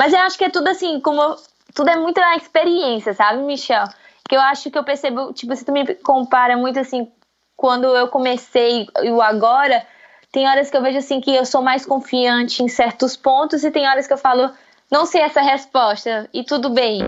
Mas eu acho que é tudo assim, tudo é muito a experiência, sabe, Michel? Que eu acho que eu percebo, tipo, se tu me compara muito assim, quando eu comecei e o agora, tem horas que eu vejo assim que eu sou mais confiante em certos pontos e tem horas que eu falo, não sei essa resposta, e tudo bem.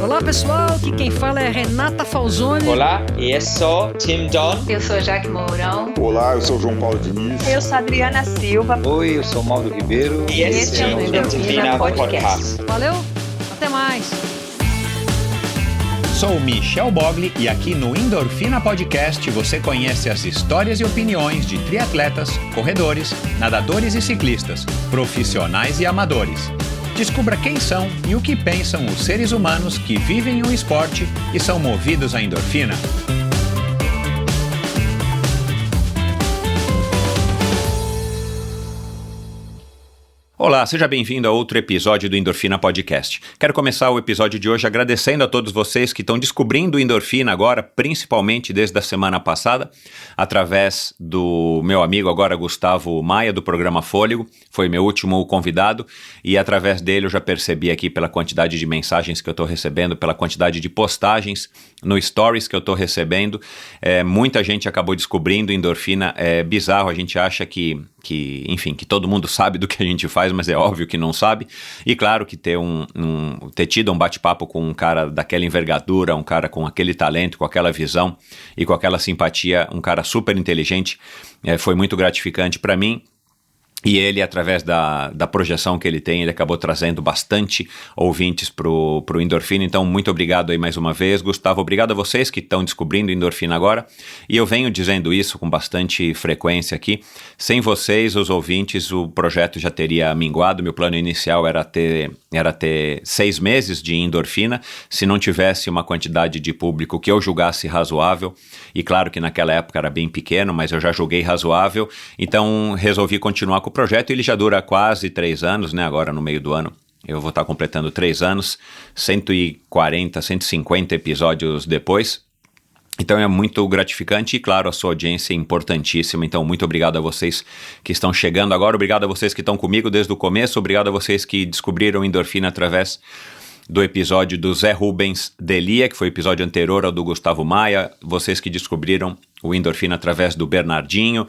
Olá pessoal, aqui quem fala é Renata Falzoni. Olá, eu sou Tim Don. Eu sou Jaque Mourão. Olá, eu sou João Paulo Diniz. Eu sou Adriana Silva. Oi, eu sou Mauro Ribeiro. E esse é o Endorfina Podcast. Valeu, até mais. Sou Michel Bogli e aqui no Endorfina Podcast você conhece as histórias e opiniões de triatletas, corredores, nadadores e ciclistas, profissionais e amadores. Descubra quem são e o que pensam os seres humanos que vivem o esporte e são movidos à endorfina. Olá, seja bem-vindo a outro episódio do Endorfina Podcast. Quero começar o episódio de hoje agradecendo a todos vocês que estão descobrindo o Endorfina agora, principalmente desde a semana passada, através do meu amigo agora Gustavo Maia, do programa Fôlego, foi meu último convidado, e através dele eu já percebi aqui pela quantidade de mensagens que eu estou recebendo, pela quantidade de postagens no Stories que eu estou recebendo, muita gente acabou descobrindo Endorfina, é bizarro, a gente acha que todo mundo sabe do que a gente faz, mas é óbvio que não sabe, e claro que ter tido um bate-papo com um cara daquela envergadura, um cara com aquele talento, com aquela visão e com aquela simpatia, um cara super inteligente, foi muito gratificante para mim. E ele, através da projeção que ele tem, ele acabou trazendo bastante ouvintes pro Endorfina. Então, muito obrigado aí mais uma vez, Gustavo. Obrigado a vocês que estão descobrindo Endorfina agora. E eu venho dizendo isso com bastante frequência aqui. Sem vocês, os ouvintes, o projeto já teria minguado. Meu plano inicial era ter 6 meses de Endorfina, se não tivesse uma quantidade de público que eu julgasse razoável. E claro que naquela época era bem pequeno, mas eu já julguei razoável. Então, resolvi continuar com o projeto. Ele já dura quase 3 anos, né? Agora no meio do ano eu vou estar completando 3 anos, 140, 150 episódios depois. Então é muito gratificante e, claro, a sua audiência é importantíssima. Então, muito obrigado a vocês que estão chegando agora, obrigado a vocês que estão comigo desde o começo, obrigado a vocês que descobriram Endorfina através do episódio do Zé Rubens Delia, que foi o episódio anterior ao do Gustavo Maia, vocês que descobriram o Endorfina através do Bernardinho,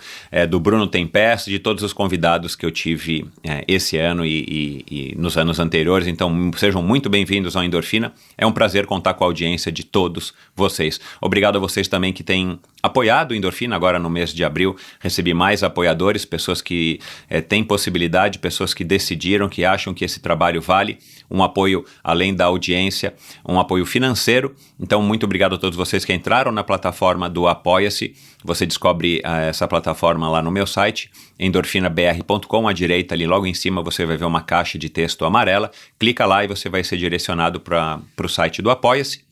do Bruno Tempest, de todos os convidados que eu tive esse ano e nos anos anteriores. Então sejam muito bem-vindos ao Endorfina, é um prazer contar com a audiência de todos vocês. Obrigado a vocês também que têm apoiado o Endorfina agora no mês de abril, recebi mais apoiadores, pessoas que têm possibilidade, pessoas que decidiram, que acham que esse trabalho vale um apoio além da audiência, um apoio financeiro. Então muito obrigado a todos vocês que entraram na plataforma do Apoia-se. Você descobre essa plataforma lá no meu site, endorfinabr.com, à direita ali logo em cima você vai ver uma caixa de texto amarela, clica lá e você vai ser direcionado para o site do Apoia-se.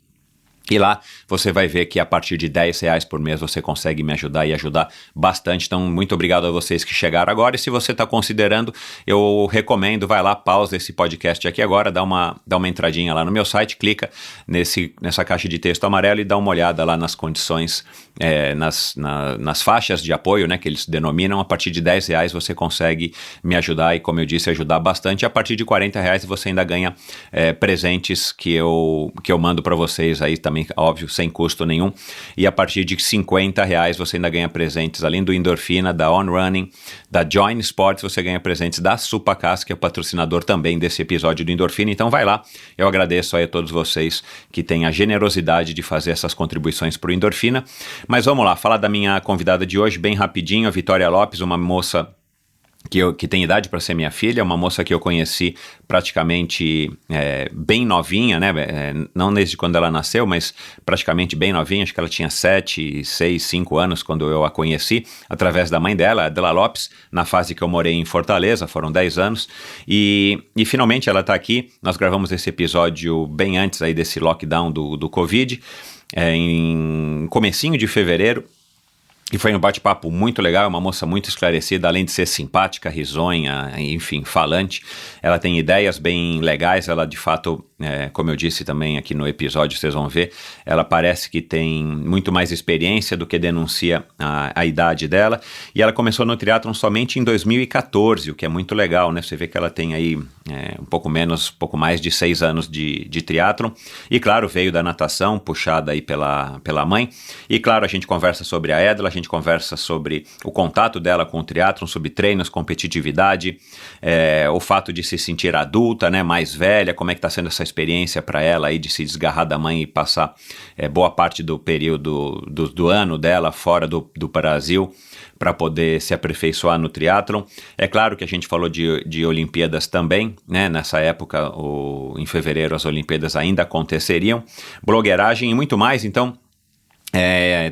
E lá você vai ver que a partir de R$10 por mês você consegue me ajudar e ajudar bastante. Então, muito obrigado a vocês que chegaram agora. E se você está considerando, eu recomendo, vai lá, pausa esse podcast aqui agora, dá uma entradinha lá no meu site, clica nessa caixa de texto amarelo e dá uma olhada lá nas condições, nas faixas de apoio, né, que eles denominam. A partir de R$10 você consegue me ajudar e, como eu disse, ajudar bastante. A partir de R$40 você ainda ganha presentes que eu mando para vocês aí também, óbvio, sem custo nenhum, e a partir de R$50 você ainda ganha presentes, além do Endorfina, da On Running, da Join Sports, você ganha presentes da Supacas, que é o patrocinador também desse episódio do Endorfina. Então vai lá, eu agradeço aí a todos vocês que têm a generosidade de fazer essas contribuições para o Endorfina. Mas vamos lá, falar da minha convidada de hoje bem rapidinho, a Vitória Lopes, uma moça que tem idade para ser minha filha, uma moça que eu conheci praticamente bem novinha, né? Não desde quando ela nasceu, mas praticamente bem novinha, acho que ela tinha 7, 6, 5 anos quando eu a conheci, através da mãe dela, Adela Lopes, na fase que eu morei em Fortaleza, foram 10 anos, e finalmente ela está aqui. Nós gravamos esse episódio bem antes aí desse lockdown do Covid, em comecinho de fevereiro. E foi um bate-papo muito legal, uma moça muito esclarecida, além de ser simpática, risonha, enfim, falante. Ela tem ideias bem legais, ela de fato, como eu disse também aqui no episódio, vocês vão ver, ela parece que tem muito mais experiência do que denuncia a idade dela. E ela começou no triatlon somente em 2014, o que é muito legal, né? Você vê que ela tem aí um pouco mais de 6 anos de triatlon. E claro, veio da natação, puxada aí pela mãe. E claro, a gente conversa sobre a Edla, a gente conversa sobre o contato dela com o triatlon, sobre treinos, competitividade, o fato de se sentir adulta, né, mais velha, como é que está sendo essa experiência para ela aí de se desgarrar da mãe e passar boa parte do período do ano dela fora do Brasil para poder se aperfeiçoar no triatlon. É claro que a gente falou de Olimpíadas também, né? Nessa época, em fevereiro, as Olimpíadas ainda aconteceriam, blogueiragem e muito mais, então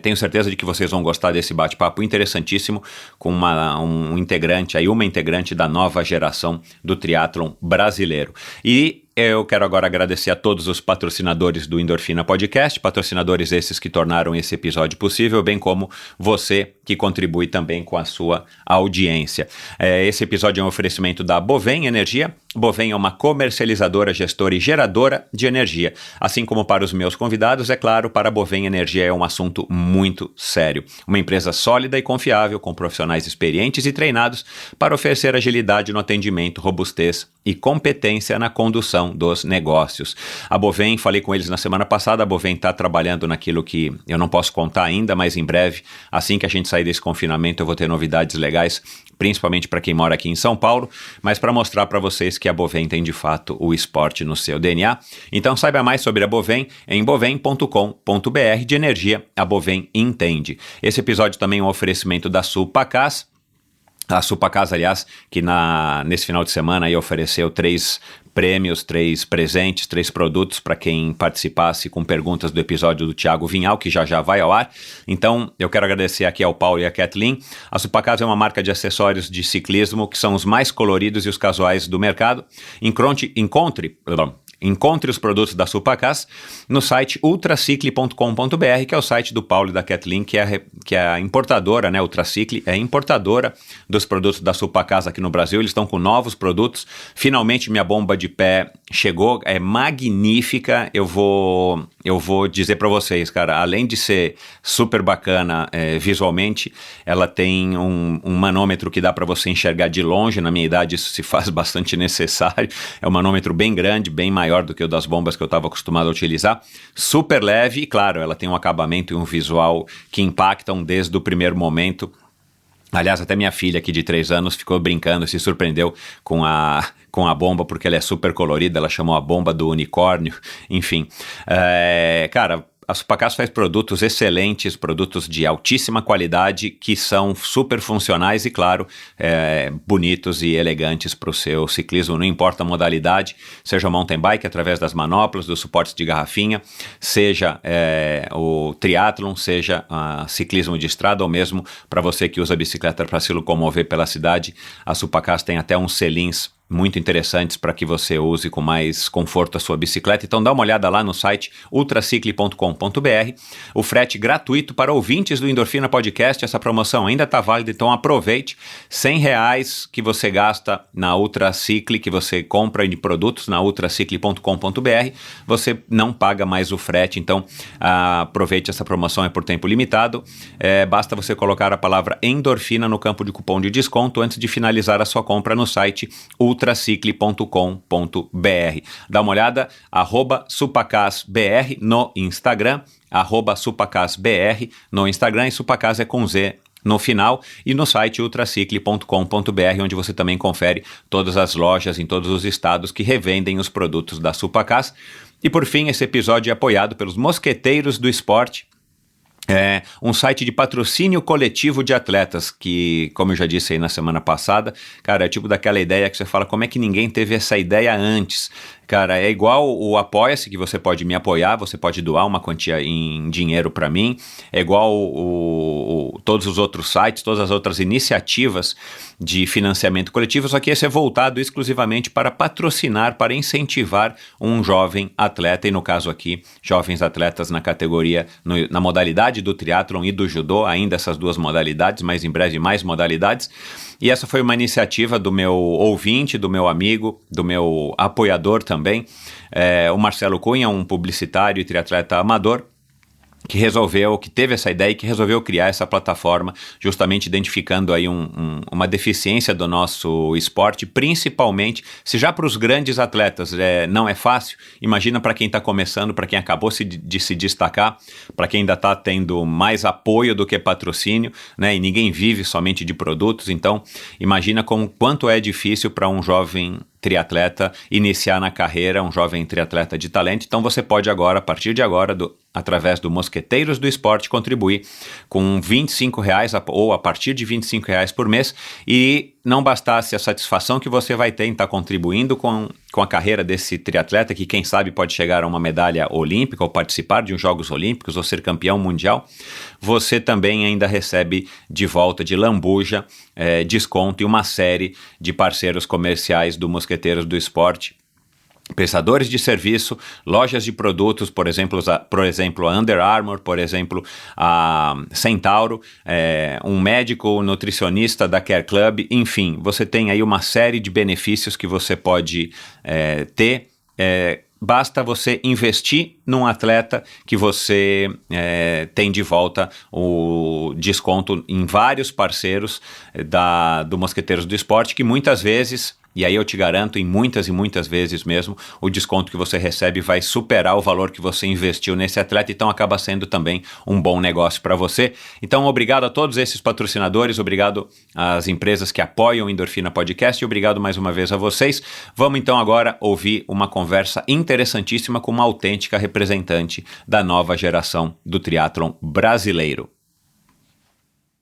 tenho certeza de que vocês vão gostar desse bate-papo interessantíssimo com uma integrante da nova geração do triatlon brasileiro. E eu quero agora agradecer a todos os patrocinadores do Endorfina Podcast, patrocinadores esses que tornaram esse episódio possível, bem como você que contribui também com a sua audiência. Esse episódio é um oferecimento da Bovem Energia. Bovem é uma comercializadora, gestora e geradora de energia. Assim como para os meus convidados, é claro, para a Bovem Energia é um assunto muito sério. Uma empresa sólida e confiável, com profissionais experientes e treinados para oferecer agilidade no atendimento, robustez e competência na condução dos negócios. A Bovem, falei com eles na semana passada, a Bovem está trabalhando naquilo que eu não posso contar ainda, mas em breve, assim que a gente sair desse confinamento, eu vou ter novidades legais, principalmente para quem mora aqui em São Paulo, mas para mostrar para vocês que a Bovem tem de fato o esporte no seu DNA. Então saiba mais sobre a Bovem em bovem.com.br. De energia, a Bovem entende. Esse episódio também é um oferecimento da Supacaz. A Supacaz, aliás, que nesse final de semana aí ofereceu 3 prêmios, 3 presentes, 3 produtos para quem participasse com perguntas do episódio do Thiago Vinhal, que já vai ao ar. Então, eu quero agradecer aqui ao Paulo e à Kathleen. A Supacaz é uma marca de acessórios de ciclismo que são os mais coloridos e os casuais do mercado. Encontre os produtos da Supacaz no site ultracicle.com.br, que é o site do Paulo e da Kathleen, que é a importadora, né? Ultracicle é importadora dos produtos da Supacaz aqui no Brasil. Eles estão com novos produtos. Finalmente minha bomba de pé chegou, é magnífica. Eu vou dizer para vocês, cara, além de ser super bacana visualmente, ela tem um manômetro que dá para você enxergar de longe. Na minha idade isso se faz bastante necessário. É um manômetro bem grande, bem maior do que o das bombas que eu estava acostumado a utilizar, super leve e claro, ela tem um acabamento e um visual que impactam desde o primeiro momento. Aliás, até minha filha aqui de 3 anos ficou brincando, se surpreendeu com a bomba, porque ela é super colorida, ela chamou a bomba do unicórnio, enfim. Cara, a Supacaz faz produtos excelentes, produtos de altíssima qualidade, que são super funcionais e, claro, bonitos e elegantes para o seu ciclismo, não importa a modalidade, seja mountain bike através das manoplas, dos suportes de garrafinha, seja o triatlon, seja ciclismo de estrada ou mesmo para você que usa bicicleta para se locomover pela cidade. A Supacaz tem até uns selins muito interessantes para que você use com mais conforto a sua bicicleta. Então dá uma olhada lá no site ultracicle.com.br. O frete gratuito para ouvintes do Endorfina Podcast. Essa promoção ainda está válida, então aproveite. R$100 que você gasta na Ultracicle, que você compra de produtos na ultracicle.com.br, você não paga mais o frete. Então aproveite, essa promoção é por tempo limitado. Basta você colocar a palavra endorfina no campo de cupom de desconto antes de finalizar a sua compra no site ultracicle.com.br. Dá uma olhada, @supacazbr no Instagram, @supacazbr no Instagram, e Supacaz é com Z no final, e no site ultracicle.com.br, onde você também confere todas as lojas em todos os estados que revendem os produtos da Supacaz. E por fim, esse episódio é apoiado pelos Mosqueteiros do Esporte, um site de patrocínio coletivo de atletas que, como eu já disse aí na semana passada, cara, é tipo daquela ideia que você fala, como é que ninguém teve essa ideia antes? Cara, é igual o Apoia-se, que você pode me apoiar, você pode doar uma quantia em dinheiro para mim, é igual todos os outros sites, todas as outras iniciativas de financiamento coletivo, só que esse é voltado exclusivamente para patrocinar, para incentivar um jovem atleta, e no caso aqui, jovens atletas na categoria, na modalidade do triatlon e do judô, ainda essas duas modalidades, mas em breve mais modalidades. E essa foi uma iniciativa do meu ouvinte, do meu amigo, do meu apoiador também, o Marcelo Cunha, um publicitário e triatleta amador, que teve essa ideia e que resolveu criar essa plataforma, justamente identificando aí uma deficiência do nosso esporte, principalmente, se já para os grandes atletas não é fácil, imagina para quem está começando, para quem acabou de se destacar, para quem ainda está tendo mais apoio do que patrocínio, né? E ninguém vive somente de produtos, então imagina quanto é difícil para um jovem triatleta iniciar na carreira, um jovem triatleta de talento. Então você pode agora, a partir de agora, através do Mosqueteiros do Esporte, contribuir com R$25 ou a partir de R$25 por mês, e não bastasse a satisfação que você vai ter em estar contribuindo com a carreira desse triatleta, que quem sabe pode chegar a uma medalha olímpica ou participar de uns Jogos Olímpicos ou ser campeão mundial, você também ainda recebe de volta de lambuja, desconto e uma série de parceiros comerciais do Mosqueteiros do Esporte, prestadores de serviço, lojas de produtos, por exemplo a Under Armour, por exemplo a Centauro, um médico nutricionista da Care Club, enfim, você tem aí uma série de benefícios que você pode ter. Basta você investir num atleta que você tem de volta o desconto em vários parceiros do Mosqueteiros do Esporte, que muitas vezes, e aí eu te garanto, em muitas e muitas vezes mesmo, o desconto que você recebe vai superar o valor que você investiu nesse atleta, então acaba sendo também um bom negócio para você. Então, obrigado a todos esses patrocinadores, obrigado às empresas que apoiam o Endorfina Podcast e obrigado mais uma vez a vocês. Vamos então agora ouvir uma conversa interessantíssima com uma autêntica representante da nova geração do triatlon brasileiro.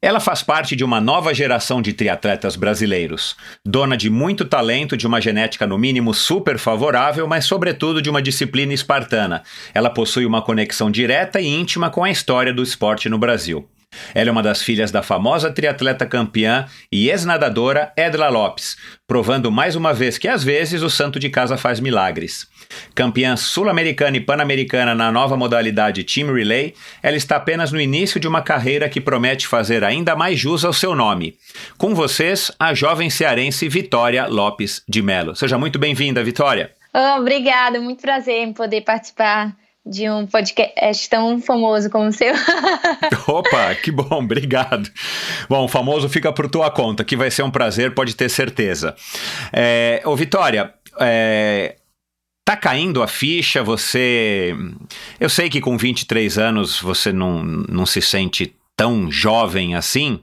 Ela faz parte de uma nova geração de triatletas brasileiros, dona de muito talento, de uma genética no mínimo super favorável, mas sobretudo de uma disciplina espartana. Ela possui uma conexão direta e íntima com a história do esporte no Brasil. Ela é uma das filhas da famosa triatleta campeã e ex-nadadora Edla Lopes, provando mais uma vez que às vezes o santo de casa faz milagres. Campeã sul-americana e pan-americana na nova modalidade Team Relay, ela está apenas no início de uma carreira que promete fazer ainda mais jus ao seu nome. Com vocês, a jovem cearense Vitória Lopes de Mello. Seja muito bem-vinda, Vitória. Obrigada, muito prazer em poder participar de um podcast tão famoso como o seu. Opa, que bom, obrigado. Bom, o famoso fica por tua conta, que vai ser um prazer, pode ter certeza. Vitória, tá caindo a ficha, eu sei que com 23 anos você não se sente tão jovem assim,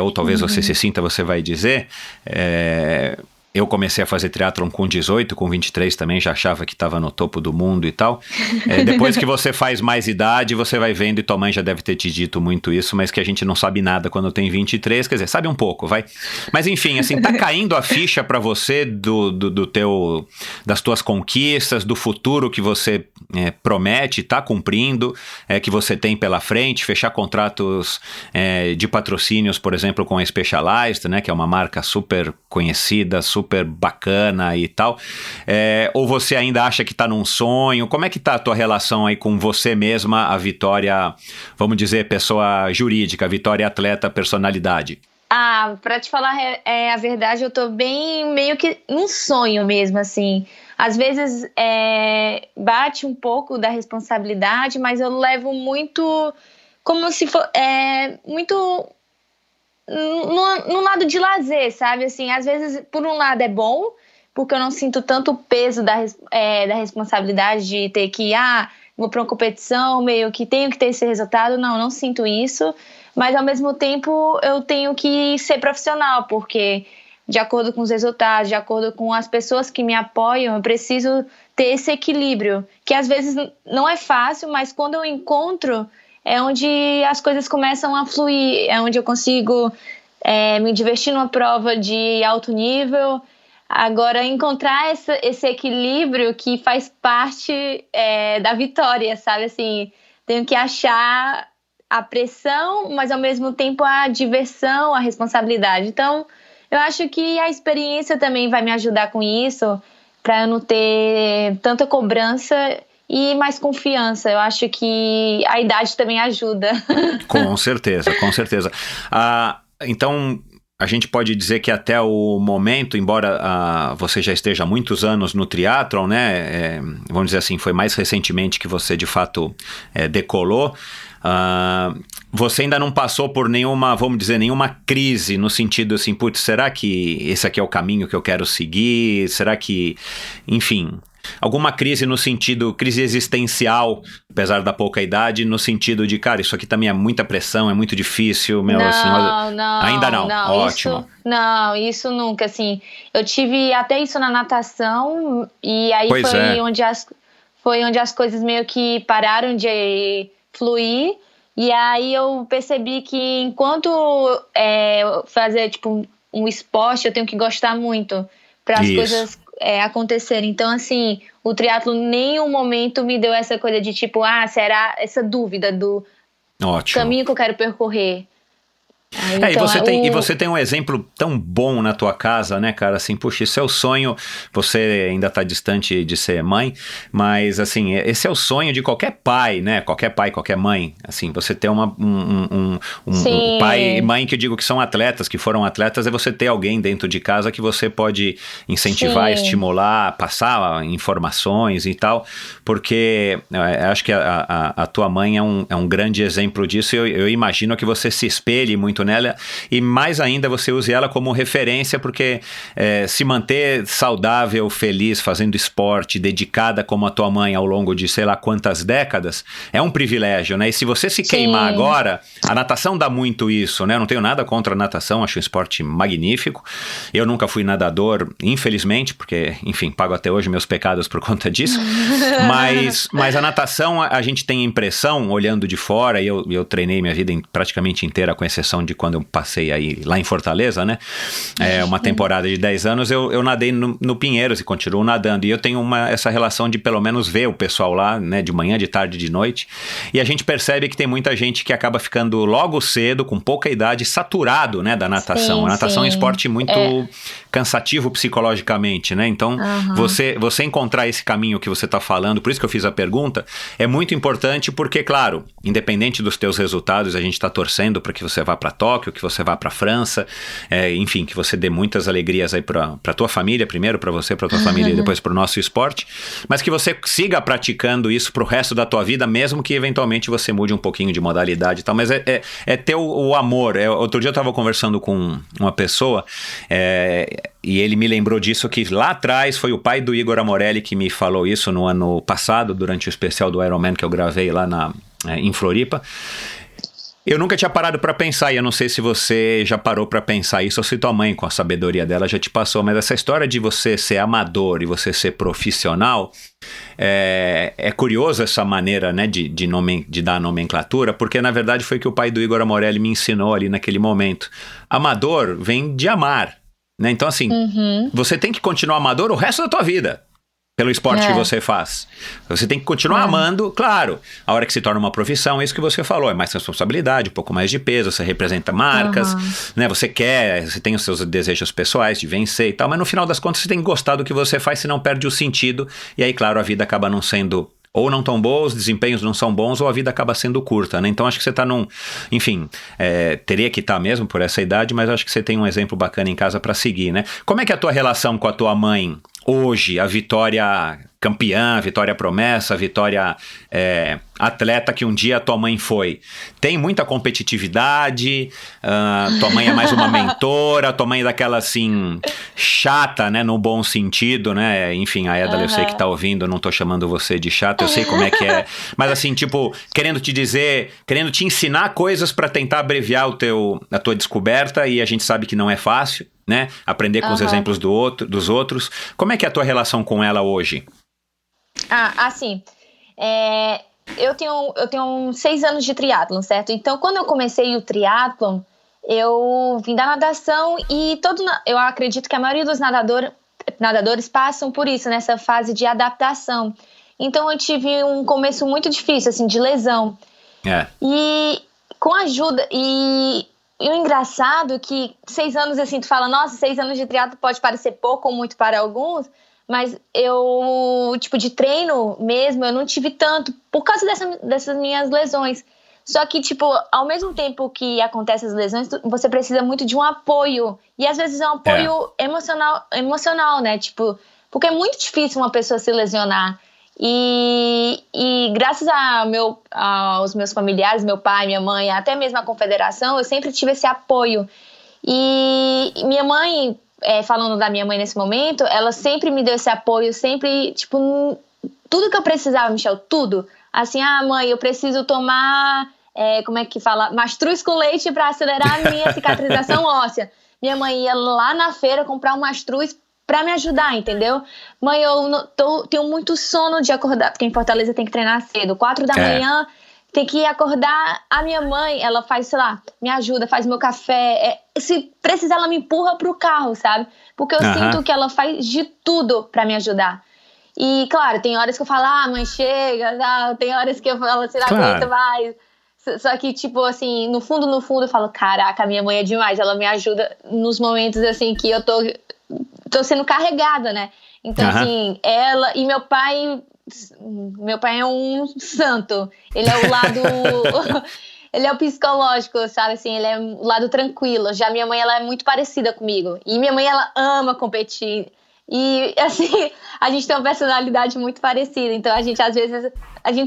ou talvez você se sinta, você vai dizer. Eu comecei a fazer triatlon com 18, com 23 também já achava que estava no topo do mundo e tal. Depois que você faz mais idade, você vai vendo, e tua mãe já deve ter te dito muito isso, mas que a gente não sabe nada quando tem 23, quer dizer, sabe um pouco, vai. Mas enfim, assim, tá caindo a ficha para você das tuas conquistas, do futuro que você promete, tá cumprindo, que você tem pela frente, fechar contratos de patrocínios, por exemplo, com a Specialized, né, que é uma marca super conhecida, super bacana e tal, ou você ainda acha que tá num sonho? Como é que tá a tua relação aí com você mesma, a Vitória, vamos dizer, pessoa jurídica, Vitória atleta, personalidade? Pra te falar a verdade, eu tô bem meio que num sonho mesmo, assim. Às vezes bate um pouco da responsabilidade, mas eu levo muito como se for muito no lado de lazer, sabe? Assim, às vezes, por um lado é bom, porque eu não sinto tanto o peso da responsabilidade de ter que vou para uma competição, meio que tenho que ter esse resultado. Não sinto isso, mas ao mesmo tempo eu tenho que ser profissional, porque de acordo com os resultados, de acordo com as pessoas que me apoiam, eu preciso ter esse equilíbrio, que às vezes não é fácil, mas quando eu encontro, é onde as coisas começam a fluir, é onde eu consigo me divertir numa prova de alto nível. Agora, encontrar esse equilíbrio que faz parte da vitória, sabe? Assim, tenho que achar a pressão, mas ao mesmo tempo a diversão, a responsabilidade. Então, eu acho que a experiência também vai me ajudar com isso, para eu não ter tanta cobrança e mais confiança. Eu acho que a idade também ajuda. Com certeza, com certeza. Então, a gente pode dizer que até o momento, embora você já esteja há muitos anos no triatlon, né? Vamos dizer assim, foi mais recentemente que você de fato decolou. Você ainda não passou por nenhuma, vamos dizer, nenhuma crise no sentido assim, putz, será que esse aqui é o caminho que eu quero seguir? Será que, enfim, alguma crise no sentido, crise existencial, apesar da pouca idade, no sentido de, cara, isso aqui também é muita pressão, é muito difícil, meu, não, assim, não, ainda não, ótimo. Isso nunca, assim, eu tive até isso na natação, e aí foi onde as coisas meio que pararam de fluir, e aí eu percebi que enquanto fazer tipo um esporte, eu tenho que gostar muito para as coisas acontecerem. Então, assim, o triatlo em nenhum momento me deu essa coisa de tipo, será essa dúvida do caminho que eu quero percorrer. E você tem um exemplo tão bom na tua casa, né, cara, assim, puxa, isso é o sonho, você ainda tá distante de ser mãe, mas, assim, esse é o sonho de qualquer pai, né, qualquer pai, qualquer mãe, assim, você ter um pai e mãe que eu digo que são atletas, que foram atletas, é você ter alguém dentro de casa que você pode incentivar, estimular, passar informações e tal, porque eu acho que a tua mãe é um grande exemplo disso, e eu imagino que você se espelhe muito nela, e mais ainda você use ela como referência, porque se manter saudável, feliz, fazendo esporte, dedicada como a tua mãe ao longo de sei lá quantas décadas, é um privilégio, né? E se você se queimar agora, a natação dá muito isso, né? Eu não tenho nada contra a natação, acho um esporte magnífico. Eu nunca fui nadador, infelizmente, porque, enfim, pago até hoje meus pecados por conta disso, mas a natação, a gente tem a impressão, olhando de fora, e eu treinei minha vida praticamente inteira, com exceção de quando eu passei aí lá em Fortaleza, né? Uma temporada de 10 anos, eu nadei no Pinheiros e continuo nadando. E eu tenho essa relação de pelo menos ver o pessoal lá, né? De manhã, de tarde, de noite. E a gente percebe que tem muita gente que acaba ficando logo cedo, com pouca idade, saturado, né? Da natação. A natação é um esporte muito cansativo psicologicamente, né? Então, você encontrar esse caminho que você está falando, por isso que eu fiz a pergunta, é muito importante porque, claro, independente dos teus resultados, a gente está torcendo para que você vá para Tóquio, que você vá para França, enfim, que você dê muitas alegrias aí para tua família, primeiro para você, para tua família e depois para o nosso esporte, mas que você siga praticando isso pro resto da tua vida, mesmo que eventualmente você mude um pouquinho de modalidade e tal, mas é ter o amor. Outro dia eu estava conversando com uma pessoa e ele me lembrou disso, que lá atrás foi o pai do Igor Amorelli que me falou isso no ano passado, durante o especial do Ironman que eu gravei lá em Floripa. Eu nunca tinha parado para pensar, e eu não sei se você já parou para pensar isso, ou se tua mãe, com a sabedoria dela, já te passou, mas essa história de você ser amador e você ser profissional, é curioso essa maneira, né, de dar nomenclatura, porque na verdade foi que o pai do Igor Amorelli me ensinou ali naquele momento. Amador vem de amar, né? Então assim, você tem que continuar amador o resto da tua vida. Pelo esporte que você faz. Você tem que continuar amando, claro. A hora que se torna uma profissão, é isso que você falou, é mais responsabilidade, um pouco mais de peso, você representa marcas, né? Você tem os seus desejos pessoais de vencer e tal, mas no final das contas você tem que gostar do que você faz, senão perde o sentido. E aí, claro, a vida acaba não sendo ou não tão boa, os desempenhos não são bons, ou a vida acaba sendo curta, né? Então acho que você tá enfim, teria que estar mesmo por essa idade, mas acho que você tem um exemplo bacana em casa para seguir, né? Como é que é a tua relação com a tua mãe hoje? A Vitória campeã, a Vitória promessa, a Vitória atleta que um dia a tua mãe foi. Tem muita competitividade, tua mãe é mais uma mentora, tua mãe é daquela assim, chata, né, no bom sentido, né, enfim, a Edla eu sei que tá ouvindo, eu não tô chamando você de chata, eu sei como é que é, mas assim, tipo, querendo te ensinar coisas pra tentar abreviar a tua descoberta, e a gente sabe que não é fácil, né, aprender com os exemplos dos outros. Como é que é a tua relação com ela hoje? Assim, eu tenho 6 anos de triatlon, certo? Então, quando eu comecei o triatlon, eu vim da natação e eu acredito que a maioria dos nadadores passam por isso, nessa fase de adaptação. Então, eu tive um começo muito difícil, assim, de lesão. E com ajuda. E o engraçado é que 6 anos, assim, tu fala, nossa, 6 anos de triatlo pode parecer pouco ou muito para alguns, mas eu, tipo, de treino mesmo, eu não tive tanto por causa dessas minhas lesões. Só que, tipo, ao mesmo tempo que acontecem as lesões, você precisa muito de um apoio. E às vezes é um apoio emocional, né? Tipo, porque é muito difícil uma pessoa se lesionar. E graças aos meus familiares, meu pai, minha mãe, até mesmo a confederação, eu sempre tive esse apoio. E minha mãe, falando da minha mãe nesse momento, ela sempre me deu esse apoio, sempre, tipo, tudo que eu precisava, Michel, tudo. Assim, mãe, eu preciso tomar, como é que fala? Mastruz com leite para acelerar a minha cicatrização óssea. Minha mãe ia lá na feira comprar um mastruz para me ajudar, entendeu? Mãe, eu tenho muito sono de acordar, porque em Fortaleza tem que treinar cedo. 4 da manhã, tem que acordar. A minha mãe, ela faz, sei lá, me ajuda, faz meu café. Se precisar, ela me empurra pro carro, sabe? Porque eu sinto que ela faz de tudo para me ajudar. E, claro, tem horas que eu falo, mãe, chega, tá? Tem horas que eu falo, sei lá, aguento mais. Só que, tipo, assim, no fundo, eu falo, caraca, a minha mãe é demais. Ela me ajuda nos momentos, assim, que eu tô sendo carregada, né? Então, assim, ela e meu pai é um santo. Ele é o lado... ele é o psicológico, sabe? Assim, ele é o lado tranquilo. Já minha mãe, ela é muito parecida comigo. E minha mãe, ela ama competir. E, assim, a gente tem uma personalidade muito parecida. Então, a gente, às vezes,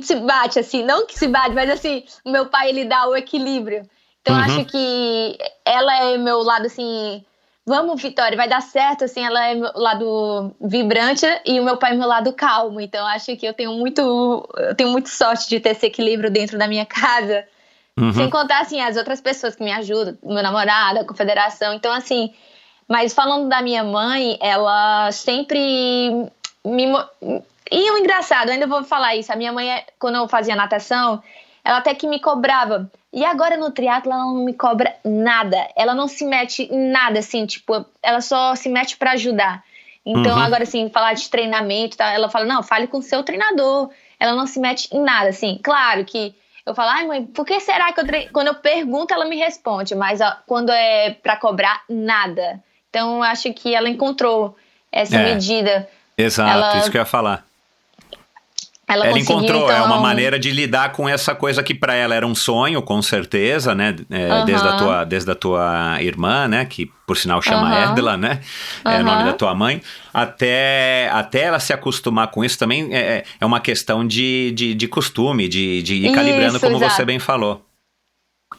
se bate, assim. Não que se bate, mas, assim, o meu pai, ele dá o equilíbrio. Então, eu acho que ela é meu lado, assim... Vamos, Vitória, vai dar certo, assim, ela é meu lado vibrante e o meu pai é meu lado calmo. Então, acho que eu tenho muito sorte de ter esse equilíbrio dentro da minha casa. Sem contar, assim, as outras pessoas que me ajudam, meu namorado, a confederação. Então, assim, mas falando da minha mãe, ela sempre E o engraçado, eu ainda vou falar isso, a minha mãe, quando eu fazia natação, ela até que me cobrava. E agora no triatlo ela não me cobra nada. Ela não se mete em nada, assim, tipo, ela só se mete pra ajudar. Então, agora, assim, falar de treinamento, tá? Ela fala, não, fale com o seu treinador. Ela não se mete em nada, assim. Claro que eu falo, ai, mãe, por que será que quando eu pergunto, ela me responde. Mas quando é pra cobrar, nada. Então, eu acho que ela encontrou essa medida. Exato, isso que eu ia falar. Ela encontrou, então... uma maneira de lidar com essa coisa que para ela era um sonho, com certeza, né? Desde a tua irmã, né? Que por sinal chama Erdla, né? É o nome da tua mãe. Até ela se acostumar com isso também é uma questão de costume, de ir calibrando, como você bem falou.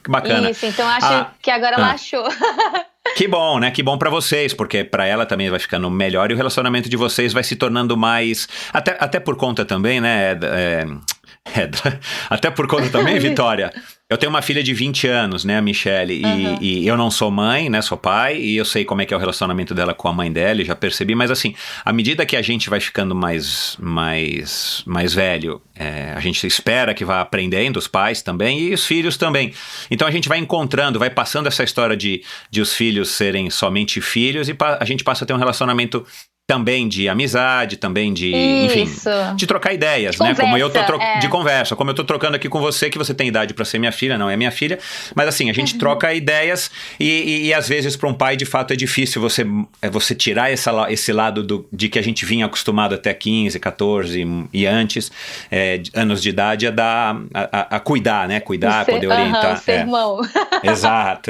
Que bacana. Isso, então acho que agora ela achou. Que bom, né? Que bom pra vocês, porque pra ela também vai ficando melhor e o relacionamento de vocês vai se tornando mais... Até por conta também, né? Até por conta também, Vitória. Eu tenho uma filha de 20 anos, né, a Michelle, e eu não sou mãe, né, sou pai, e eu sei como é que é o relacionamento dela com a mãe dela, e já percebi, mas assim, à medida que a gente vai ficando mais velho, a gente espera que vá aprendendo, os pais também, e os filhos também. Então a gente vai encontrando, vai passando essa história de os filhos serem somente filhos, e a gente passa a ter um relacionamento também de amizade, também de, enfim, de trocar ideias, de né? Conversa, como eu tô de conversa, como eu tô trocando aqui com você, que você tem idade para ser minha filha, não é minha filha, mas assim, a gente troca ideias e às vezes para um pai, de fato, é difícil você tirar esse lado de que a gente vinha acostumado até 15, 14 e antes, anos de idade, a cuidar, né? Cuidar, poder orientar. Ser irmão. Exato.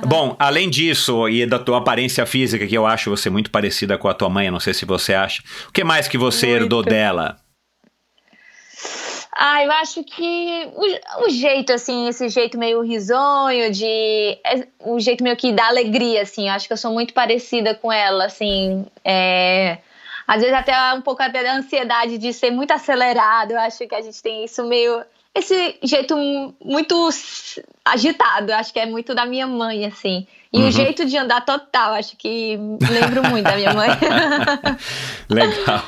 Bom, além disso e da tua aparência física, que eu acho você muito parecida com a tua mãe, eu não sei se você acha. O que mais que você herdou dela? Eu acho que o jeito, assim, esse jeito meio risonho, o jeito meio que dá alegria, assim, eu acho que eu sou muito parecida com ela, assim, às vezes até um pouco até da ansiedade de ser muito acelerado, eu acho que a gente tem isso meio, esse jeito muito agitado, eu acho que é muito da minha mãe, assim. E o jeito de andar total, acho que lembro muito da minha mãe. Legal.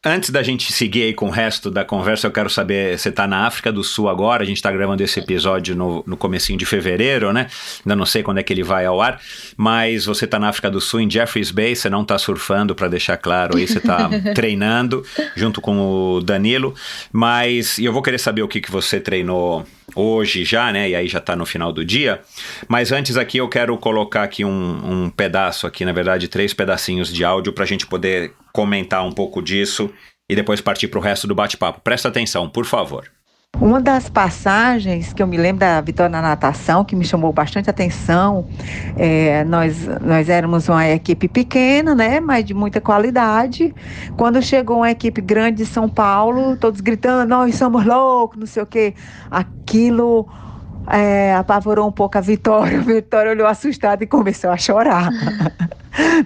Antes da gente seguir aí com o resto da conversa, eu quero saber, você tá na África do Sul agora, a gente tá gravando esse episódio no comecinho de fevereiro, né? Ainda não sei quando é que ele vai ao ar, mas você tá na África do Sul, em Jeffreys Bay, você não tá surfando, para deixar claro aí, você tá treinando junto com o Danilo, mas eu vou querer saber o que você treinou hoje já, né? E aí já tá no final do dia. Mas antes aqui eu quero colocar aqui um pedaço aqui, na verdade 3 pedacinhos de áudio pra gente poder comentar um pouco disso e depois partir pro resto do bate-papo. Presta atenção, por favor. Uma das passagens que eu me lembro da vitória na natação, que me chamou bastante atenção, nós éramos uma equipe pequena, né, mas de muita qualidade. Quando chegou uma equipe grande de São Paulo, todos gritando, nós somos loucos, não sei o quê. Aquilo apavorou um pouco a Vitória. A Vitória olhou assustada e começou a chorar.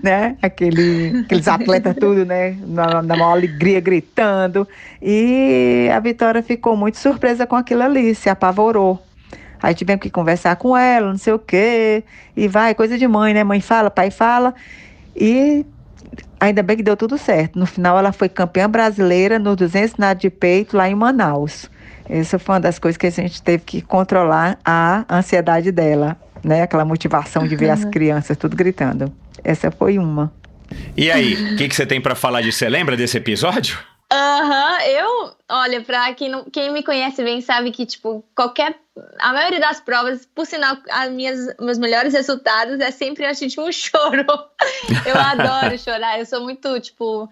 Né? Aqueles atletas tudo, né? Na maior alegria, gritando. E a Vitória ficou muito surpresa com aquilo ali, se apavorou. Aí tivemos que conversar com ela, não sei o quê. E vai, coisa de mãe, né? Mãe fala, pai fala. E ainda bem que deu tudo certo. No final ela foi campeã brasileira no 200 nado de peito lá em Manaus. Essa foi uma das coisas que a gente teve que controlar a ansiedade dela, né? Aquela motivação de ver as crianças tudo gritando. Essa foi uma. E aí, o que você tem pra falar disso? Você lembra desse episódio? Olha, pra quem me conhece bem sabe que, tipo, a maioria das provas, por sinal, meus melhores resultados é sempre antes de um choro. Eu adoro chorar, eu sou muito, tipo,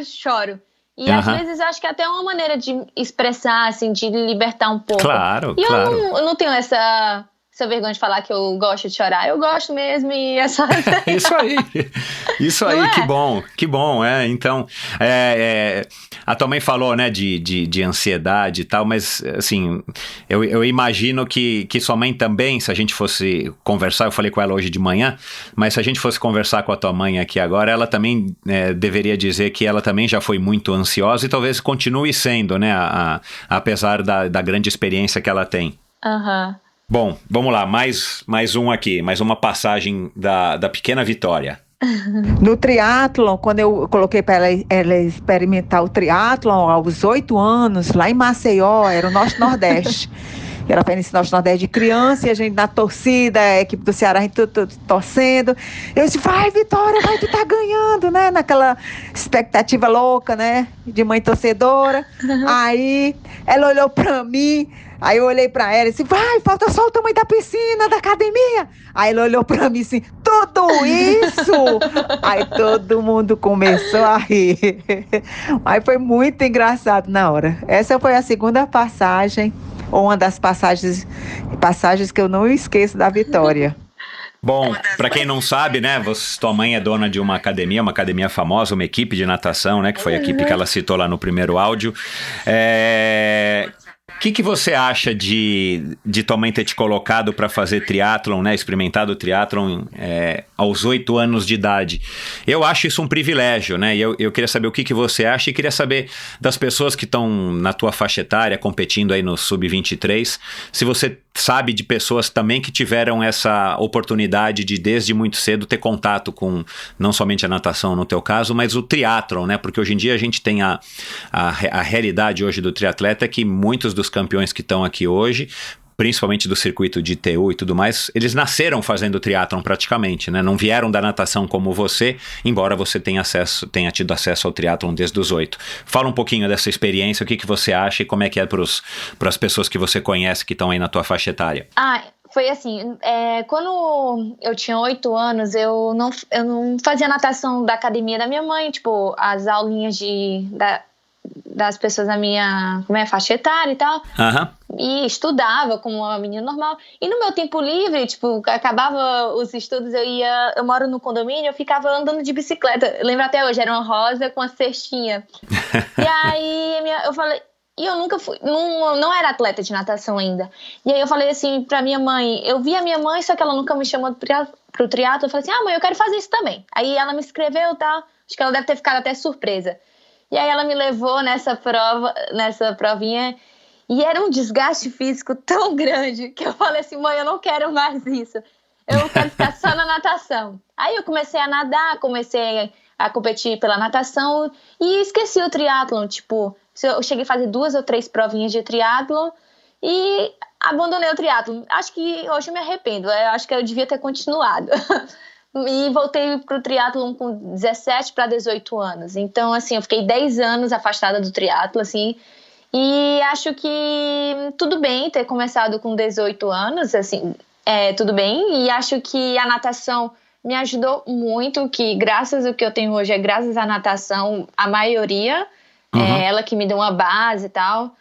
choro. E às vezes eu acho que é até uma maneira de expressar, assim, de libertar um pouco. Claro, e claro. Eu não tenho essa vergonha de falar que eu gosto de chorar. Eu gosto mesmo e é só Isso aí, que bom, então, a tua mãe falou, né, de ansiedade e tal, mas, assim, eu imagino que sua mãe também, se a gente fosse conversar, eu falei com ela hoje de manhã, mas se a gente fosse conversar com a tua mãe aqui agora, ela também deveria dizer que ela também já foi muito ansiosa e talvez continue sendo, né, apesar da grande experiência que ela tem. Bom, vamos lá, mais um aqui, mais uma passagem da pequena Vitória. No triatlon, quando eu coloquei para ela experimentar o triatlon aos 8 anos, lá em Maceió, era o Norte-Nordeste. Ela fez esse Norte-Nordeste de criança e a gente na torcida, a equipe do Ceará, a gente tudo torcendo. Eu disse, vai Vitória, vai, tu tá ganhando, né? Naquela expectativa louca, né? De mãe torcedora. Aí ela olhou pra mim. Aí eu olhei pra ela e disse, vai, falta só o tamanho da piscina, da academia. Aí ela olhou pra mim assim, tudo isso? Aí todo mundo começou a rir. Aí foi muito engraçado na hora. Essa foi a segunda passagem, ou uma das passagens que eu não esqueço da Vitória. Bom, para quem não sabe, né, tua mãe é dona de uma academia famosa, uma equipe de natação, né, que foi a equipe que ela citou lá no primeiro áudio. O que você acha de tua mãe ter te colocado para fazer triatlon, né? Experimentado o triatlon aos 8 anos de idade? Eu acho isso um privilégio, né? E eu queria saber o que você acha e queria saber das pessoas que estão na tua faixa etária, competindo aí no Sub-23, se você sabe de pessoas também que tiveram essa oportunidade de desde muito cedo ter contato com não somente a natação no teu caso, mas o triatlon, né? Porque hoje em dia a gente tem a realidade hoje do triatleta é que muitos dos campeões que estão aqui hoje, principalmente do circuito de TU e tudo mais, eles nasceram fazendo triatlon praticamente, né? Não vieram da natação como você, embora você tenha tido acesso ao triatlon desde os 8. Fala um pouquinho dessa experiência, o que você acha e como é que é para as pessoas que você conhece que estão aí na tua faixa etária. Foi assim, quando eu tinha 8 anos, eu não fazia natação da academia da minha mãe, tipo, as aulinhas das pessoas da minha faixa etária e tal. E estudava como uma menina normal. E no meu tempo livre, tipo, acabava os estudos, eu moro no condomínio, eu ficava andando de bicicleta. Eu lembro até hoje, era uma rosa com uma cestinha. E aí eu falei, e eu nunca fui, não era atleta de natação ainda. E aí eu falei assim pra minha mãe, eu vi a minha mãe, só que ela nunca me chamou pro triatlo. Eu falei assim, mãe, eu quero fazer isso também. Aí ela me inscreveu e tal, acho que ela deve ter ficado até surpresa. E aí ela me levou nessa provinha, e era um desgaste físico tão grande que eu falei assim, mãe, eu não quero mais isso. Eu quero ficar só na natação. Aí eu comecei a nadar, comecei a competir pela natação e esqueci o triatlon. Tipo, eu cheguei a fazer 2 ou 3 provinhas de triatlon e abandonei o triatlon. Acho que hoje eu me arrependo, eu acho que eu devia ter continuado. E voltei pro triatlon com 17 para 18 anos. Então, assim, eu fiquei 10 anos afastada do triatlon, assim. E acho que tudo bem ter começado com 18 anos, assim, tudo bem. E acho que a natação me ajudou muito, que graças ao que eu tenho hoje, é graças à natação, a maioria, ela que me deu uma base e tal.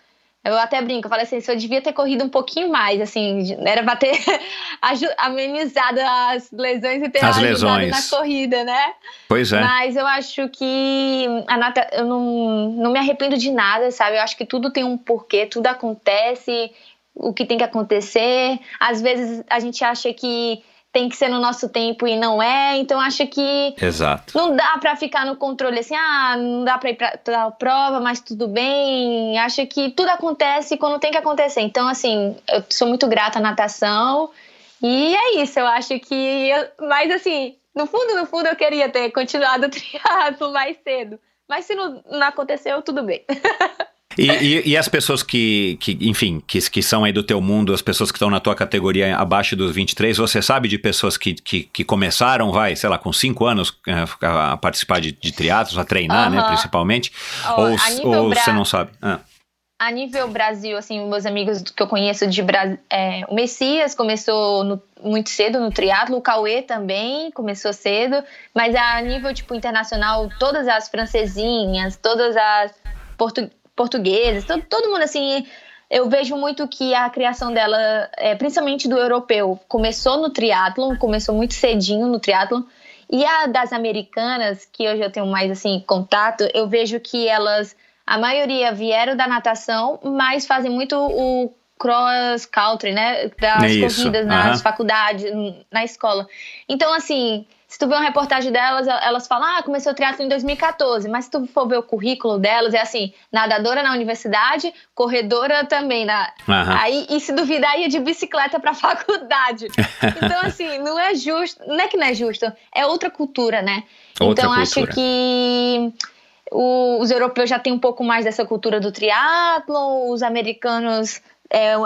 Eu até brinco, eu falei assim, se eu devia ter corrido um pouquinho mais, assim, era pra ter amenizado as lesões e ter ajudado na corrida, né? Pois é. Mas eu acho que eu não me arrependo de nada, sabe? Eu acho que tudo tem um porquê, tudo acontece, o que tem que acontecer. Às vezes a gente acha que tem que ser no nosso tempo e não é, então acho que Exato. Não dá pra ficar no controle assim, não dá pra ir pra tal prova, mas tudo bem. Acho que tudo acontece quando tem que acontecer. Então, assim, eu sou muito grata à natação e é isso, eu acho que... Mas, assim, no fundo, eu queria ter continuado o triatlo mais cedo. Mas se não aconteceu, tudo bem. E as pessoas que são aí do teu mundo, as pessoas que estão na tua categoria abaixo dos 23, você sabe de pessoas que começaram, sei lá, com 5 anos a participar de triatlos, a treinar, né, principalmente? Ou você não sabe? A nível Brasil, assim, meus amigos que eu conheço de Brasil, o Messias começou muito cedo no triatlo, o Cauê também começou cedo, mas a nível, tipo, internacional, todas as francesinhas, todas as portugueses, todo mundo, assim, eu vejo muito que a criação dela, principalmente do europeu, começou no triatlon, começou muito cedinho no triatlon, e a das americanas, que hoje eu tenho mais, assim, contato, eu vejo que elas, a maioria vieram da natação, mas fazem muito o cross country, né, das corridas nas faculdades, na escola. Então, assim, se tu ver uma reportagem delas, elas falam, comecei o triatlo em 2014, mas se tu for ver o currículo delas, é assim, nadadora na universidade, corredora também. Aí, e se duvidar, ia de bicicleta pra faculdade. Então, assim, não é justo, não é que não é justo, é outra cultura, né? Acho que os europeus já têm um pouco mais dessa cultura do triatlo, os americanos,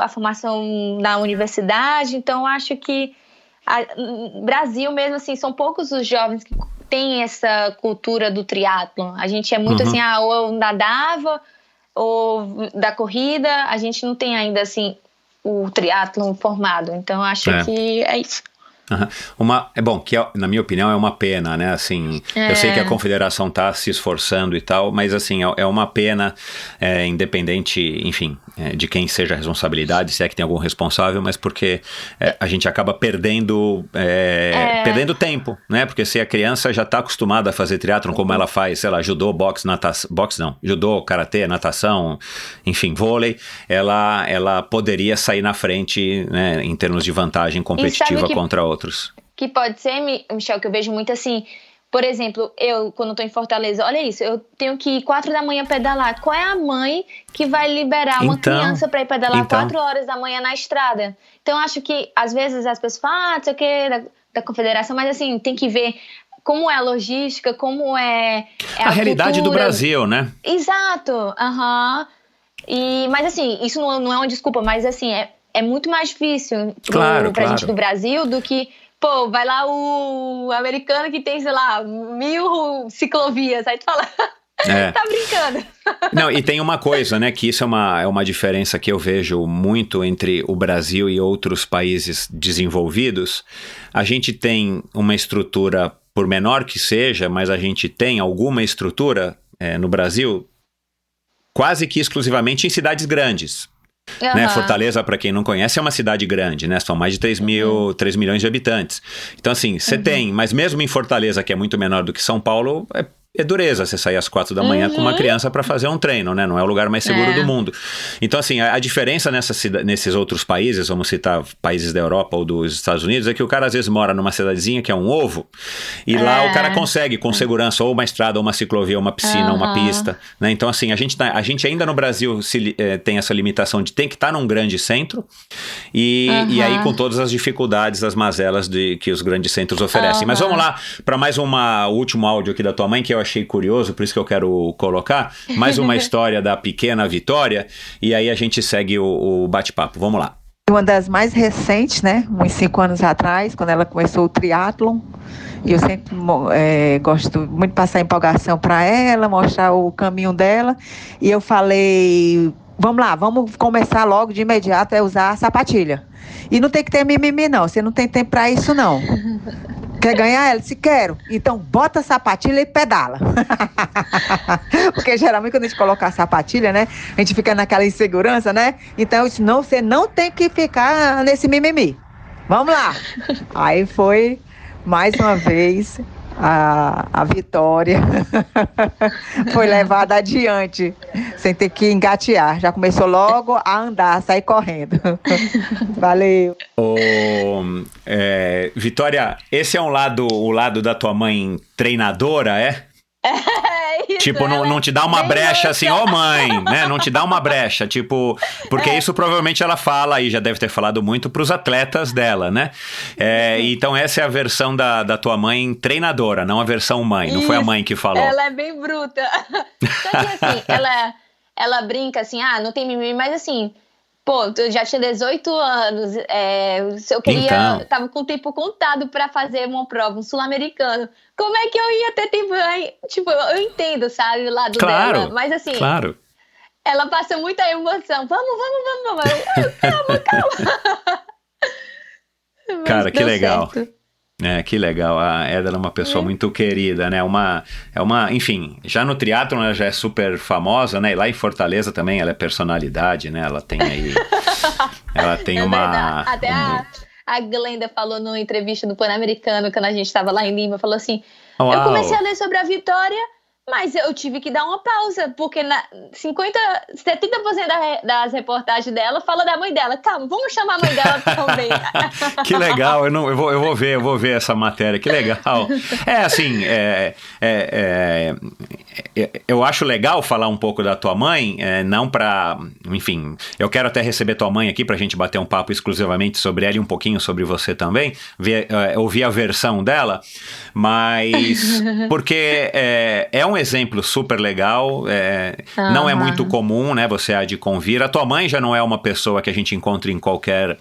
a formação na universidade, então acho que Brasil mesmo, assim, são poucos os jovens que têm essa cultura do triatlon. A gente é muito assim, ou eu nadava, ou da corrida, a gente não tem ainda, assim, o triatlon formado. Então, acho que é isso. É bom, que na minha opinião é uma pena, né, assim, eu sei que a confederação tá se esforçando e tal, mas assim, é uma pena, independente, enfim, de quem seja a responsabilidade, se é que tem algum responsável, mas porque a gente acaba perdendo tempo, né, porque se a criança já tá acostumada a fazer triatlon como ela faz, sei lá, judô, judô, karatê, natação, enfim, vôlei, ela poderia sair na frente, né, em termos de vantagem competitiva contra outros. Que pode ser, Michel, que eu vejo muito assim, por exemplo, eu, quando estou em Fortaleza, olha isso, eu tenho que ir 4 da manhã pedalar. Qual é a mãe que vai liberar uma criança para ir pedalar 4 horas da manhã na estrada? Então, acho que, às vezes, as pessoas falam, não sei o que, da confederação, mas assim, tem que ver como é a logística, como é a realidade cultura do Brasil, né? Exato, mas assim, isso não é uma desculpa, mas assim, é muito mais difícil pra gente do Brasil do que, vai lá o americano que tem, sei lá, 1000 ciclovias, aí tu fala, tá brincando. Não, e tem uma coisa, né, que isso é uma diferença que eu vejo muito entre o Brasil e outros países desenvolvidos. A gente tem uma estrutura, por menor que seja, mas a gente tem alguma estrutura no Brasil quase que exclusivamente em cidades grandes. Né? Fortaleza, para quem não conhece, é uma cidade grande, né? São mais de 3 milhões de habitantes. Então, assim, você tem, mas mesmo em Fortaleza, que é muito menor do que São Paulo, é dureza você sair às 4 da manhã com uma criança para fazer um treino, né? Não é o lugar mais seguro do mundo. Então, assim, a diferença nesses outros países, vamos citar países da Europa ou dos Estados Unidos, é que o cara às vezes mora numa cidadezinha que é um ovo, e lá o cara consegue com segurança ou uma estrada, ou uma ciclovia, ou uma piscina, ou uma pista, né? Então, assim, a gente ainda no Brasil tem essa limitação de ter que estar num grande centro, e aí com todas as dificuldades, as mazelas que os grandes centros oferecem. Mas vamos lá para mais o último áudio aqui da tua mãe, que eu achei curioso, por isso que eu quero colocar mais uma história da pequena Vitória, e aí a gente segue o bate-papo. Vamos lá. Uma das mais recentes, né, uns 5 anos atrás, quando ela começou o triatlon, e eu sempre gosto muito de passar empolgação para ela, mostrar o caminho dela, e eu falei vamos lá, vamos começar logo de imediato a usar a sapatilha. E não tem que ter mimimi, não. Você não tem tempo pra isso, não. Quer ganhar ela? Se quero. Então, bota a sapatilha e pedala. Porque geralmente quando a gente coloca a sapatilha, né? A gente fica naquela insegurança, né? Então, eu disse, não, você não tem que ficar nesse mimimi. Vamos lá. Aí foi, mais uma vez, a Vitória foi levada adiante, sem ter que engatear. Já começou logo a andar, a sair correndo. Valeu. Vitória, esse é o lado da tua mãe treinadora, é? Isso, Tipo, não te dá uma brecha assim, mãe, né? Não te dá uma brecha, tipo... Porque isso provavelmente ela fala, e já deve ter falado muito, pros atletas dela, né? Então essa é a versão da tua mãe treinadora, não a versão mãe. Não foi a mãe que falou. Ela é bem bruta. Só que assim, ela brinca assim, não tem mimimi, mas assim... Pô, eu já tinha 18 anos, se eu queria, Então. tava com o tempo contado pra fazer uma prova, um sul-americano. Como é que eu ia ter tempo? Tipo, eu entendo, sabe, o lado dela. Mas assim, claro. Ela passa muita emoção. Vamos. Calma. Cara, que deu legal. certo. Que legal. A Éder é uma pessoa muito querida, né? Enfim, já no triatlon ela já é super famosa, né? E lá em Fortaleza também ela é personalidade, né? Ela tem aí... ela tem uma... Até a Glenda falou numa entrevista do Pan-Americano, quando a gente estava lá em Lima, falou assim, Uau. Eu comecei a ler sobre a Vitória, mas eu tive que dar uma pausa, porque 70% das reportagens dela fala da mãe dela. Calma, vamos chamar a mãe dela também. Que legal, eu vou ver essa matéria, que legal. Eu acho legal falar um pouco da tua mãe, não pra... Enfim, eu quero até receber tua mãe aqui pra gente bater um papo exclusivamente sobre ela e um pouquinho sobre você também, ouvir a versão dela, mas porque é um exemplo super legal, não é muito comum, né, você há de convir. A tua mãe já não é uma pessoa que a gente encontra em qualquer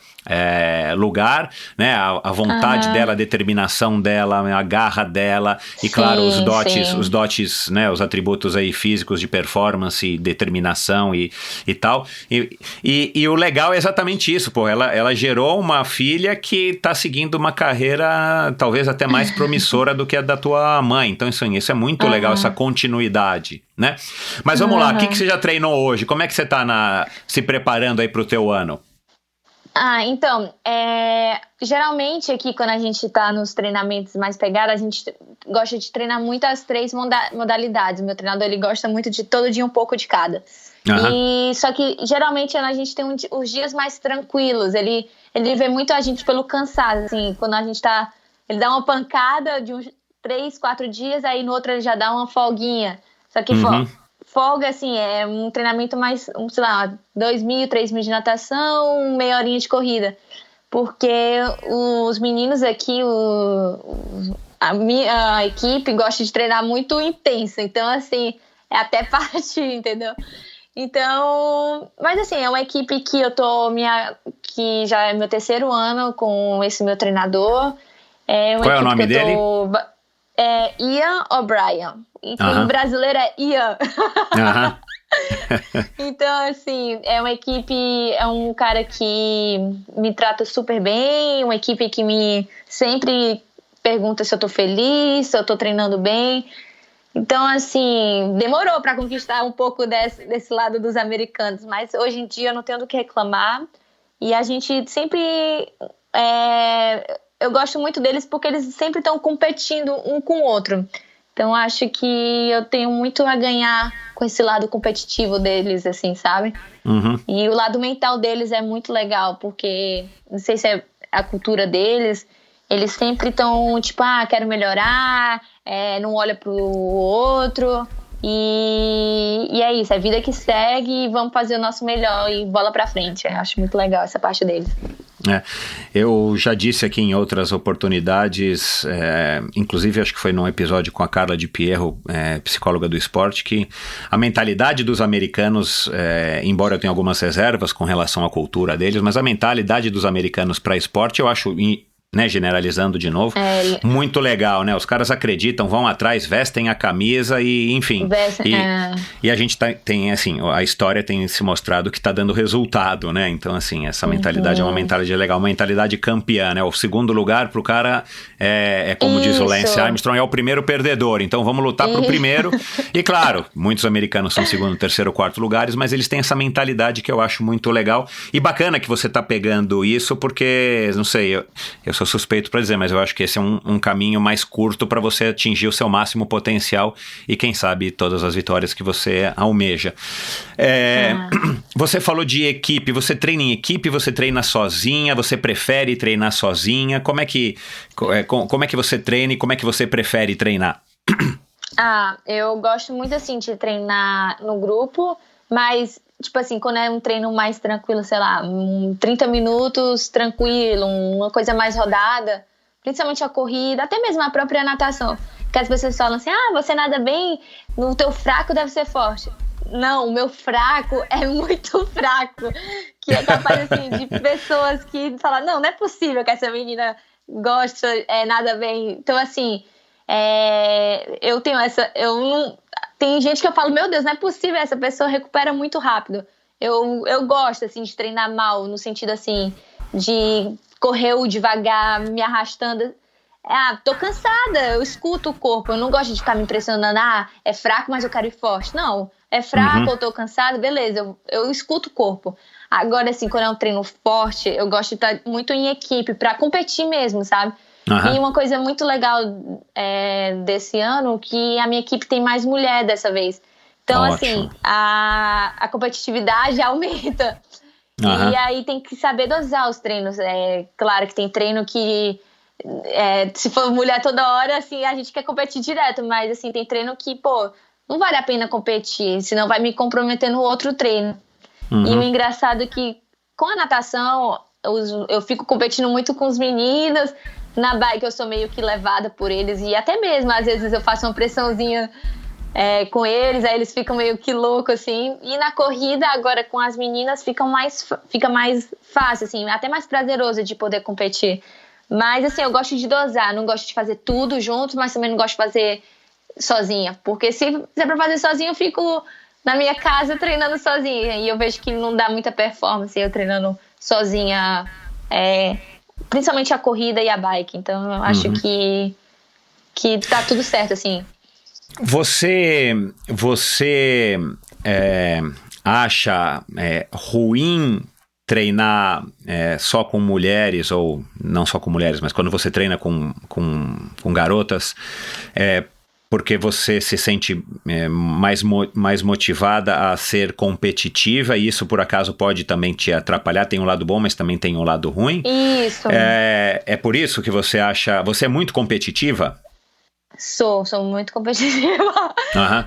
lugar, né, a vontade dela, a determinação dela, a garra dela e claro, os dotes, né, os atributos aí físicos de performance, determinação e tal, e o legal é exatamente isso, pô, ela gerou uma filha que tá seguindo uma carreira talvez até mais promissora do que a da tua mãe, então isso é muito legal, essa continuidade, né? Mas vamos lá, o que você já treinou hoje? Como é que você tá se preparando aí pro teu ano? Então, geralmente aqui quando a gente tá nos treinamentos mais pegados, a gente gosta de treinar muito as 3 modalidades. Meu treinador, ele gosta muito de todo dia um pouco de cada. Só que geralmente a gente tem os dias mais tranquilos, ele vê muito a gente pelo cansaço, assim, quando a gente tá, ele dá uma pancada de uns 3, 4 dias, aí no outro ele já dá uma folguinha, só que folga, assim, é um treinamento mais, sei lá, 2.000, 3.000 de natação, meia horinha de corrida. Porque os meninos aqui, a equipe gosta de treinar muito intenso. Então, assim, é até partir, entendeu? Então, mas assim, é uma equipe que que já é meu 3º ano com esse meu treinador. Qual é o nome dele? Ian O'Brien. Em brasileiro é Ian. Então, assim, é uma equipe, é um cara que me trata super bem, uma equipe que me sempre pergunta se eu tô feliz, se eu tô treinando bem. Então, assim, demorou para conquistar um pouco desse lado dos americanos, mas hoje em dia eu não tenho do que reclamar. E a gente sempre... eu gosto muito deles porque eles sempre estão competindo um com o outro. Então, acho que eu tenho muito a ganhar com esse lado competitivo deles, assim, sabe? E o lado mental deles é muito legal, porque não sei se é a cultura deles, eles sempre estão, tipo, quero melhorar, não olha pro outro. E é isso, é vida que segue e vamos fazer o nosso melhor e bola pra frente. Eu acho muito legal essa parte deles. Eu já disse aqui em outras oportunidades, inclusive acho que foi num episódio com a Carla de Pierro, psicóloga do esporte, que a mentalidade dos americanos, embora eu tenha algumas reservas com relação à cultura deles, mas a mentalidade dos americanos para esporte eu acho né, generalizando de novo, muito legal, né? Os caras acreditam, vão atrás, vestem a camisa e, enfim. E a gente tem, assim, a história tem se mostrado que tá dando resultado, né? Então, assim, essa mentalidade é uma mentalidade legal, uma mentalidade campeã, né? O segundo lugar pro cara como diz o Lance Armstrong, é o primeiro perdedor. Então, vamos lutar pro primeiro. E, claro, muitos americanos são segundo, terceiro, quarto lugares, mas eles têm essa mentalidade que eu acho muito legal. E bacana que você tá pegando isso, porque, não sei, eu sou suspeito para dizer, mas eu acho que esse é um caminho mais curto para você atingir o seu máximo potencial e, quem sabe, todas as vitórias que você almeja. Você falou de equipe, você treina em equipe, você treina sozinha, você prefere treinar sozinha? Como é que você treina e como é que você prefere treinar? Eu gosto muito, assim, de treinar no grupo, mas, tipo assim, quando é um treino mais tranquilo, sei lá, 30 minutos tranquilo, uma coisa mais rodada, principalmente a corrida, até mesmo a própria natação, que as pessoas falam assim, você nada bem, no teu fraco deve ser forte. Não, o meu fraco é muito fraco, que é capaz, assim, de pessoas que falam, não é possível que essa menina gosta, nada bem. Então, assim, eu tenho tem gente que eu falo, meu Deus, não é possível, essa pessoa recupera muito rápido. Eu gosto, assim, de treinar mal, no sentido, assim, de correr devagar, me arrastando. Tô cansada, eu escuto o corpo, eu não gosto de ficar me impressionando, é fraco, mas eu quero ir forte. Não, é fraco, eu tô cansada, beleza, eu escuto o corpo. Agora, assim, quando é um treino forte, eu gosto de estar muito em equipe, pra competir mesmo, sabe? E uma coisa muito legal desse ano, que a minha equipe tem mais mulher dessa vez. Então, assim, a competitividade aumenta. E aí tem que saber dosar os treinos. Claro que tem treino que, se for mulher toda hora, assim, a gente quer competir direto. Mas, assim, tem treino que, não vale a pena competir, senão vai me comprometer no outro treino. E o engraçado é que, com a natação, eu fico competindo muito com os meninos. Na bike eu sou meio que levada por eles. E até mesmo, às vezes, eu faço uma pressãozinha com eles, aí eles ficam meio que loucos, assim. E na corrida, agora, com as meninas, fica mais fácil, assim, até mais prazeroso de poder competir. Mas, assim, eu gosto de dosar, não gosto de fazer tudo junto, mas também não gosto de fazer sozinha. Porque se é pra fazer sozinha, eu fico na minha casa treinando sozinha. E eu vejo que não dá muita performance eu treinando sozinha, principalmente a corrida e a bike. Então eu acho que tá tudo certo, assim. Você acha ruim treinar só com mulheres, ou não só com mulheres, mas quando você treina com garotas, porque você se sente mais motivada a ser competitiva, e isso por acaso pode também te atrapalhar? Tem um lado bom, mas também tem um lado ruim? Isso. É por isso que você acha... Você é muito competitiva? Sou muito competitiva.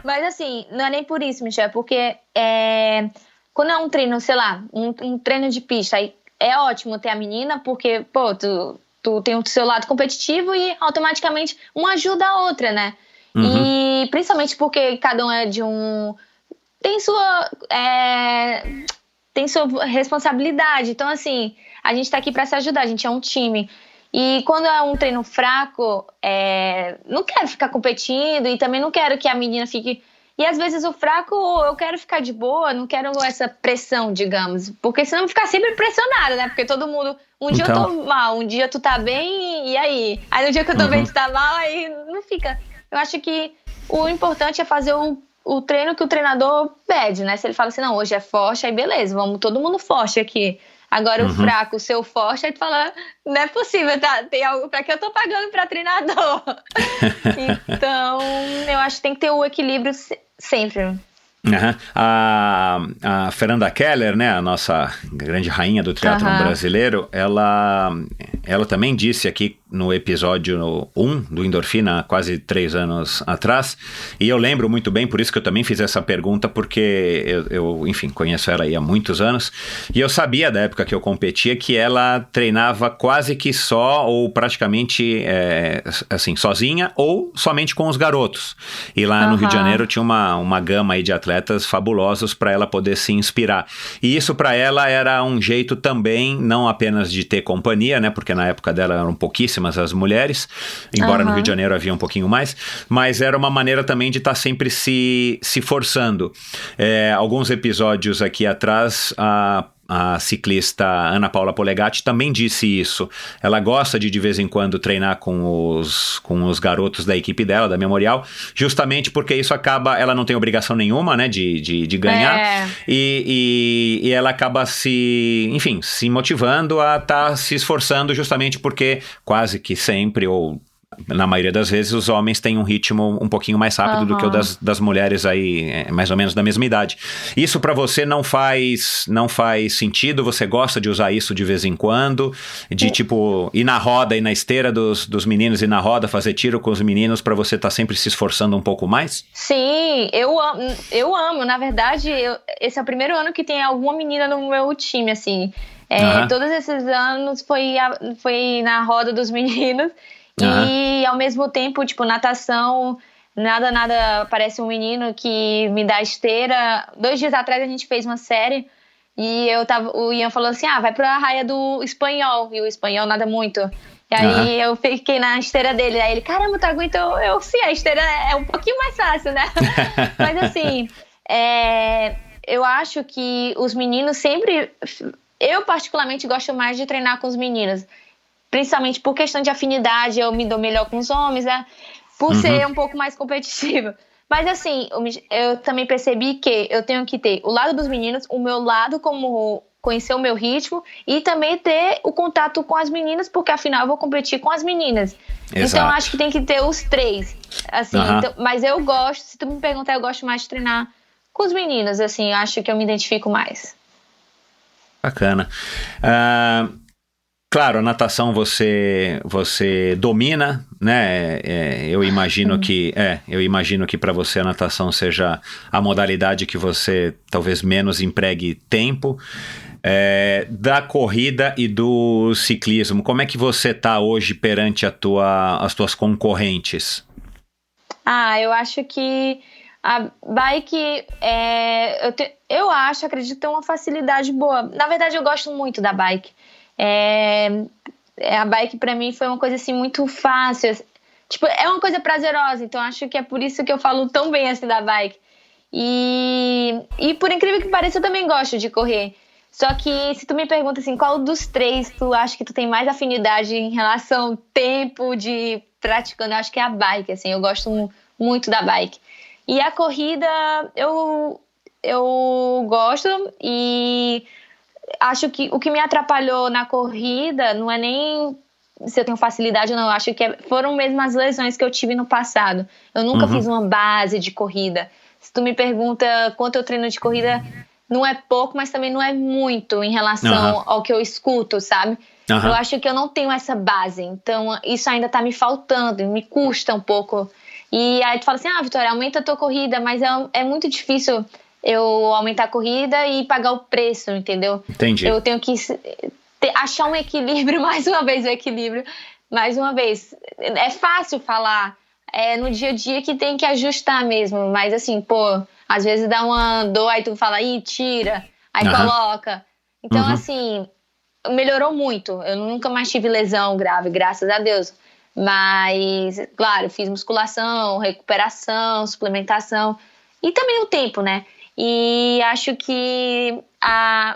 Mas assim, não é nem por isso, Michel, porque quando é um treino, sei lá, um treino de pista, aí é ótimo ter a menina, porque, tu tem o seu lado competitivo e automaticamente uma ajuda a outra, né? E principalmente porque cada um tem sua responsabilidade. Então, assim, a gente tá aqui pra se ajudar, a gente é um time. E quando é um treino fraco, não quero ficar competindo e também não quero que a menina fique... E às vezes o fraco, eu quero ficar de boa, não quero essa pressão, digamos. Porque senão eu vou ficar sempre pressionada, né? Porque todo mundo... dia eu tô mal, um dia tu tá bem, e aí? Aí no dia que eu tô bem, tu tá mal, aí não fica... Eu acho que o importante é fazer o treino que o treinador pede, né? Se ele fala assim, não, hoje é forte, aí beleza, vamos todo mundo forte aqui. Agora o fraco, o seu forte, aí tu fala, não é possível, tem algo pra que eu tô pagando pra treinador. Então, eu acho que tem que ter o equilíbrio sempre. A Fernanda Keller, né, a nossa grande rainha do triatlon brasileiro, ela também disse aqui no episódio 1 do Endorfina, há quase 3 anos atrás, e eu lembro muito bem, por isso que eu também fiz essa pergunta, porque eu enfim, conheço ela aí há muitos anos, e eu sabia da época que eu competia que ela treinava quase que só, ou praticamente, assim, sozinha, ou somente com os garotos. E lá no Rio de Janeiro tinha uma gama aí de atletas fabulosos para ela poder se inspirar. E isso para ela era um jeito também, não apenas de ter companhia, né? Porque na época dela eram pouquíssimas as mulheres, embora no Rio de Janeiro havia um pouquinho mais, mas era uma maneira também de estar sempre se forçando. Alguns episódios aqui atrás, a ciclista Ana Paula Polegatti também disse isso. Ela gosta de vez em quando treinar com os garotos da equipe dela, da Memorial, justamente porque isso acaba, ela não tem obrigação nenhuma, né, de ganhar, e ela acaba se motivando a estar se esforçando, justamente porque quase que sempre, ou na maioria das vezes, os homens têm um ritmo um pouquinho mais rápido do que o das mulheres aí, mais ou menos da mesma idade. Isso pra você não faz sentido? Você gosta de usar isso de vez em quando? De tipo, ir na roda, ir na esteira dos meninos, ir na roda, fazer tiro com os meninos, pra você estar sempre se esforçando um pouco mais? Sim, eu amo. Na verdade, esse é o primeiro ano que tem alguma menina no meu time, assim. Todos esses anos foi na roda dos meninos. E ao mesmo tempo, tipo, natação, nada parece um menino que me dá esteira. 2 dias atrás a gente fez uma série e o Ian falou assim, vai pra raia do espanhol, e o espanhol nada muito. E aí eu fiquei na esteira dele, aí ele, caramba, tu aguenta? Eu sim, a esteira é um pouquinho mais fácil, né? Mas assim, eu acho que os meninos sempre... Eu particularmente gosto mais de treinar com os meninos. Principalmente por questão de afinidade, eu me dou melhor com os homens, né? Por ser um pouco mais competitiva. Mas assim, eu também percebi que eu tenho que ter o lado dos meninos, o meu lado como conhecer o meu ritmo e também ter o contato com as meninas, porque afinal eu vou competir com as meninas. Exato. Então eu acho que tem que ter os 3. Assim, então, mas eu gosto, se tu me perguntar, eu gosto mais de treinar com os meninos, assim, eu acho que eu me identifico mais. Bacana. Claro, a natação você domina, né? Eu imagino que para você a natação seja a modalidade que você talvez menos empregue tempo. Da corrida e do ciclismo, como é que você está hoje perante as tuas concorrentes? Eu acho que a bike, acredito ter uma facilidade boa. Na verdade, eu gosto muito da bike. A bike pra mim foi uma coisa assim muito fácil, tipo, é uma coisa prazerosa, então acho que é por isso que eu falo tão bem assim da bike. E por incrível que pareça, eu também gosto de correr. Só que se tu me pergunta assim, qual dos 3 tu acha que tu tem mais afinidade em relação ao tempo de praticando, eu acho que é a bike, assim, eu gosto muito da bike. E a corrida eu gosto, e acho que o que me atrapalhou na corrida não é nem se eu tenho facilidade ou não, acho que foram mesmo as lesões que eu tive no passado. Eu nunca fiz uma base de corrida. Se tu me pergunta quanto eu treino de corrida, não é pouco, mas também não é muito em relação ao que eu escuto, sabe? Eu acho que eu não tenho essa base, então isso ainda tá me faltando, me custa um pouco. E aí tu fala assim, Vitória, aumenta a tua corrida, mas é muito difícil eu aumentar a corrida e pagar o preço, entendeu? Entendi. Eu tenho que achar um equilíbrio, mais uma vez. É fácil falar, no dia a dia que tem que ajustar mesmo, mas assim, às vezes dá uma dor, aí tu fala, tira, aí coloca. Então, assim, melhorou muito. Eu nunca mais tive lesão grave, graças a Deus. Mas, claro, fiz musculação, recuperação, suplementação e também o tempo, né? E acho que,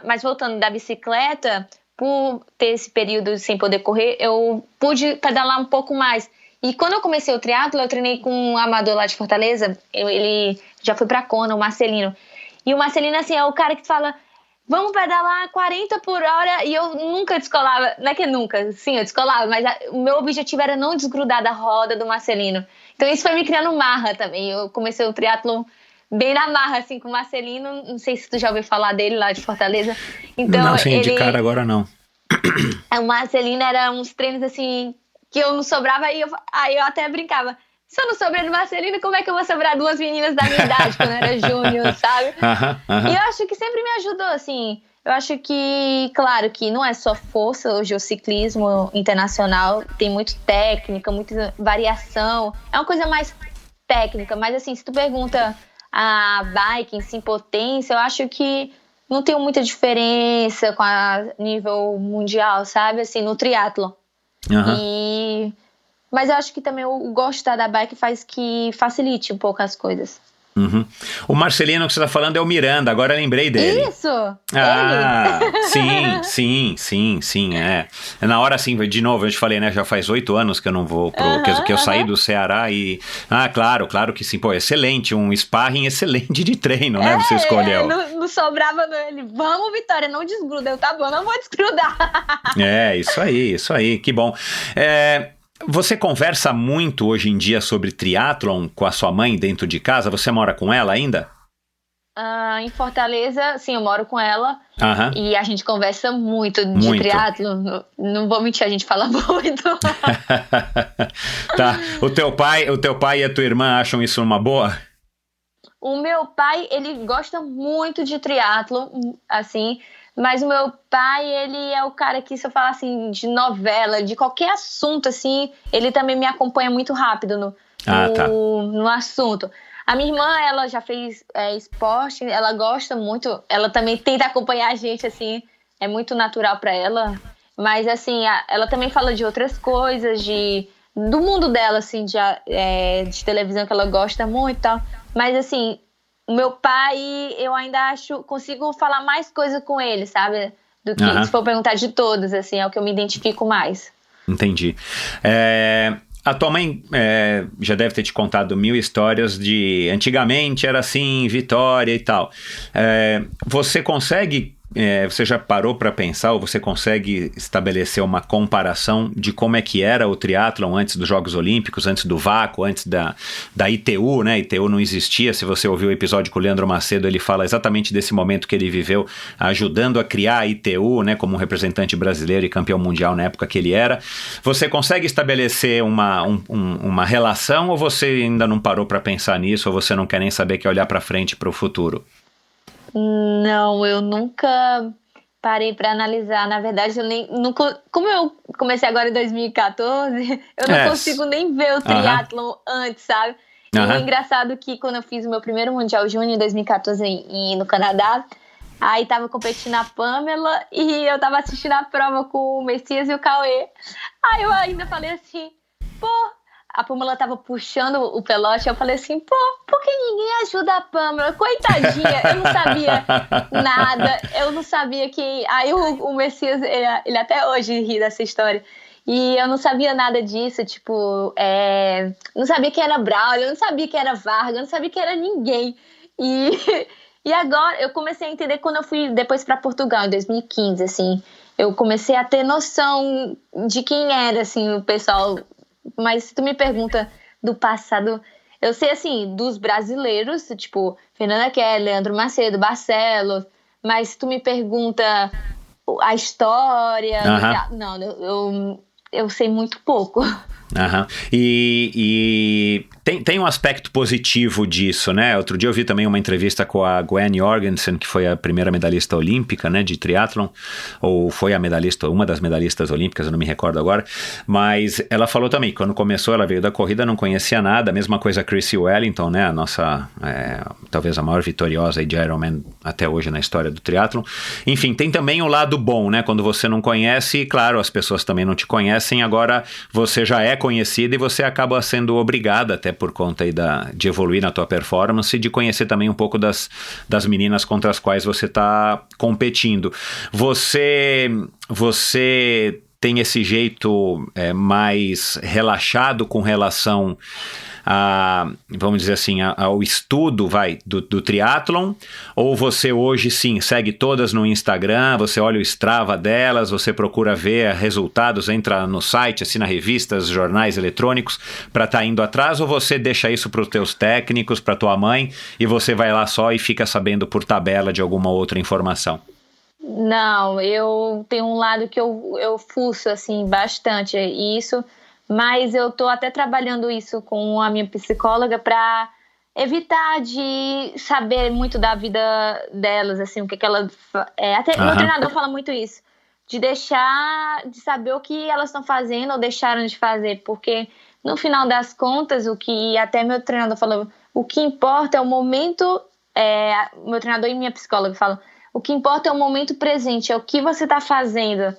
mas voltando da bicicleta, por ter esse período sem poder correr, eu pude pedalar um pouco mais. E quando eu comecei o triatlo, eu treinei com um amador lá de Fortaleza, ele já foi pra Kona, o Marcelino. E o Marcelino, assim, é o cara que fala, vamos pedalar 40 por hora, e eu nunca descolava, não é que nunca, sim, eu descolava, mas o meu objetivo era não desgrudar da roda do Marcelino. Então isso foi me criando marra também. Eu comecei o triatlo bem na marra, assim, com o Marcelino. Não sei se tu já ouviu falar dele lá de Fortaleza. Então, não, sim, de cara agora não. O Marcelino era uns treinos, assim, que eu não sobrava, aí eu até brincava. Se eu não sobrei do Marcelino, como é que eu vou sobrar duas meninas da minha idade, quando eu era júnior, sabe? E eu acho que sempre me ajudou, assim. Eu acho que, claro, que não é só força. Hoje o ciclismo internacional tem muito técnica, muita variação. É uma coisa mais técnica, mas assim, se tu pergunta a bike em si, potência, eu acho que não tem muita diferença com a nível mundial, sabe? Assim, no triatlon. Mas eu acho que também o gostar da bike faz que facilite um pouco as coisas. O Marcelino que você está falando é o Miranda, agora eu lembrei dele. Isso! Sim, é. Na hora, assim, de novo, eu te falei, né, já faz 8 anos que eu não vou que eu saí do Ceará e... claro que sim, pô, excelente, um sparring excelente de treino, né, você escolheu. Não sobrava ele, vamos Vitória, não desgruda, tá bom, não vou desgrudar. Isso aí, que bom. Você conversa muito hoje em dia sobre triatlon com a sua mãe dentro de casa? Você mora com ela ainda? Em Fortaleza, sim, eu moro com ela. E a gente conversa muito de triatlon. Não vou mentir, a gente fala muito. Tá. O teu pai e a tua irmã acham isso uma boa? O meu pai, ele gosta muito de triatlon, assim... Mas o meu pai, ele é o cara que, se eu falar assim, de novela, de qualquer assunto, assim, ele também me acompanha muito rápido no assunto. A minha irmã, ela já fez esporte, ela gosta muito, ela também tenta acompanhar a gente, assim, é muito natural pra ela. Mas, assim, ela também fala de outras coisas, do mundo dela, assim, de televisão que ela gosta muito e tal. Mas, assim... O meu pai, eu ainda consigo falar mais coisa com ele, sabe? Do que, se for perguntar de todos, assim, é o que eu me identifico mais. Entendi. A tua mãe já deve ter te contado 1000 histórias de... Antigamente era assim, Vitória e tal. Você consegue... você já parou para pensar, ou você consegue estabelecer uma comparação de como é que era o triatlon antes dos Jogos Olímpicos, antes do vácuo, antes da ITU, né? ITU não existia. Se você ouviu o episódio com o Leandro Macedo, ele fala exatamente desse momento que ele viveu ajudando a criar a ITU, né? Como um representante brasileiro e campeão mundial na época que ele era. Você consegue estabelecer uma relação, ou você ainda não parou para pensar nisso, ou você não quer nem saber, que olhar para frente, para o futuro? Não, eu nunca parei para analisar. Na verdade, como eu comecei agora em 2014, eu não consigo nem ver o triatlon antes, sabe? E o engraçado é que quando eu fiz o meu primeiro Mundial Júnior em 2014 no Canadá, aí tava competindo a Pamela e eu tava assistindo a prova com o Messias e o Cauê. Aí eu ainda falei assim, a Pamela tava puxando o pelote, eu falei assim, por que ninguém ajuda a Pamela? Coitadinha, eu não sabia nada, eu não sabia que... Aí o Messias, ele até hoje ri dessa história, e eu não sabia nada disso, tipo, não sabia quem era Braulio, eu não sabia quem era Vargas, eu não sabia quem era ninguém, e agora eu comecei a entender quando eu fui depois para Portugal, em 2015, assim, eu comecei a ter noção de quem era, assim, o pessoal... Mas se tu me pergunta do passado, eu sei, assim, dos brasileiros, tipo, Fernanda Keller, Leandro Macedo, Barcelos, mas se tu me pergunta a história, não, eu sei muito pouco. E tem um aspecto positivo disso, né? Outro dia eu vi também uma entrevista com a Gwen Jorgensen, que foi a primeira medalhista olímpica, né, de triatlon, ou foi uma das medalhistas olímpicas, eu não me recordo agora, mas ela falou também, quando começou, ela veio da corrida, não conhecia nada, a mesma coisa a Chrissie Wellington, né, a nossa, talvez a maior vitoriosa de Ironman até hoje na história do triatlon. Enfim, tem também o lado bom, né, quando você não conhece, claro, as pessoas também não te conhecem, agora você já é conhecida e você acaba sendo obrigada, até por conta aí de evoluir na tua performance, de conhecer também um pouco das meninas contra as quais você está competindo. Você tem esse jeito mais relaxado com relação vamos dizer assim, ao estudo do triatlon, ou você hoje sim segue todas no Instagram, você olha o Strava delas, você procura ver resultados, entra no site, assina revistas, jornais eletrônicos para estar indo atrás, ou você deixa isso para os teus técnicos, para tua mãe, e você vai lá só e fica sabendo por tabela de alguma outra informação? Não, eu tenho um lado que eu fuço assim bastante, e isso mas eu tô até trabalhando isso com a minha psicóloga para evitar de saber muito da vida delas, assim, o que elas... até meu treinador fala muito isso, de deixar de saber o que elas estão fazendo ou deixaram de fazer, porque no final das contas, o que até meu treinador falou, o que importa é o momento, meu treinador e minha psicóloga falam, o que importa é o momento presente, é o que você está fazendo.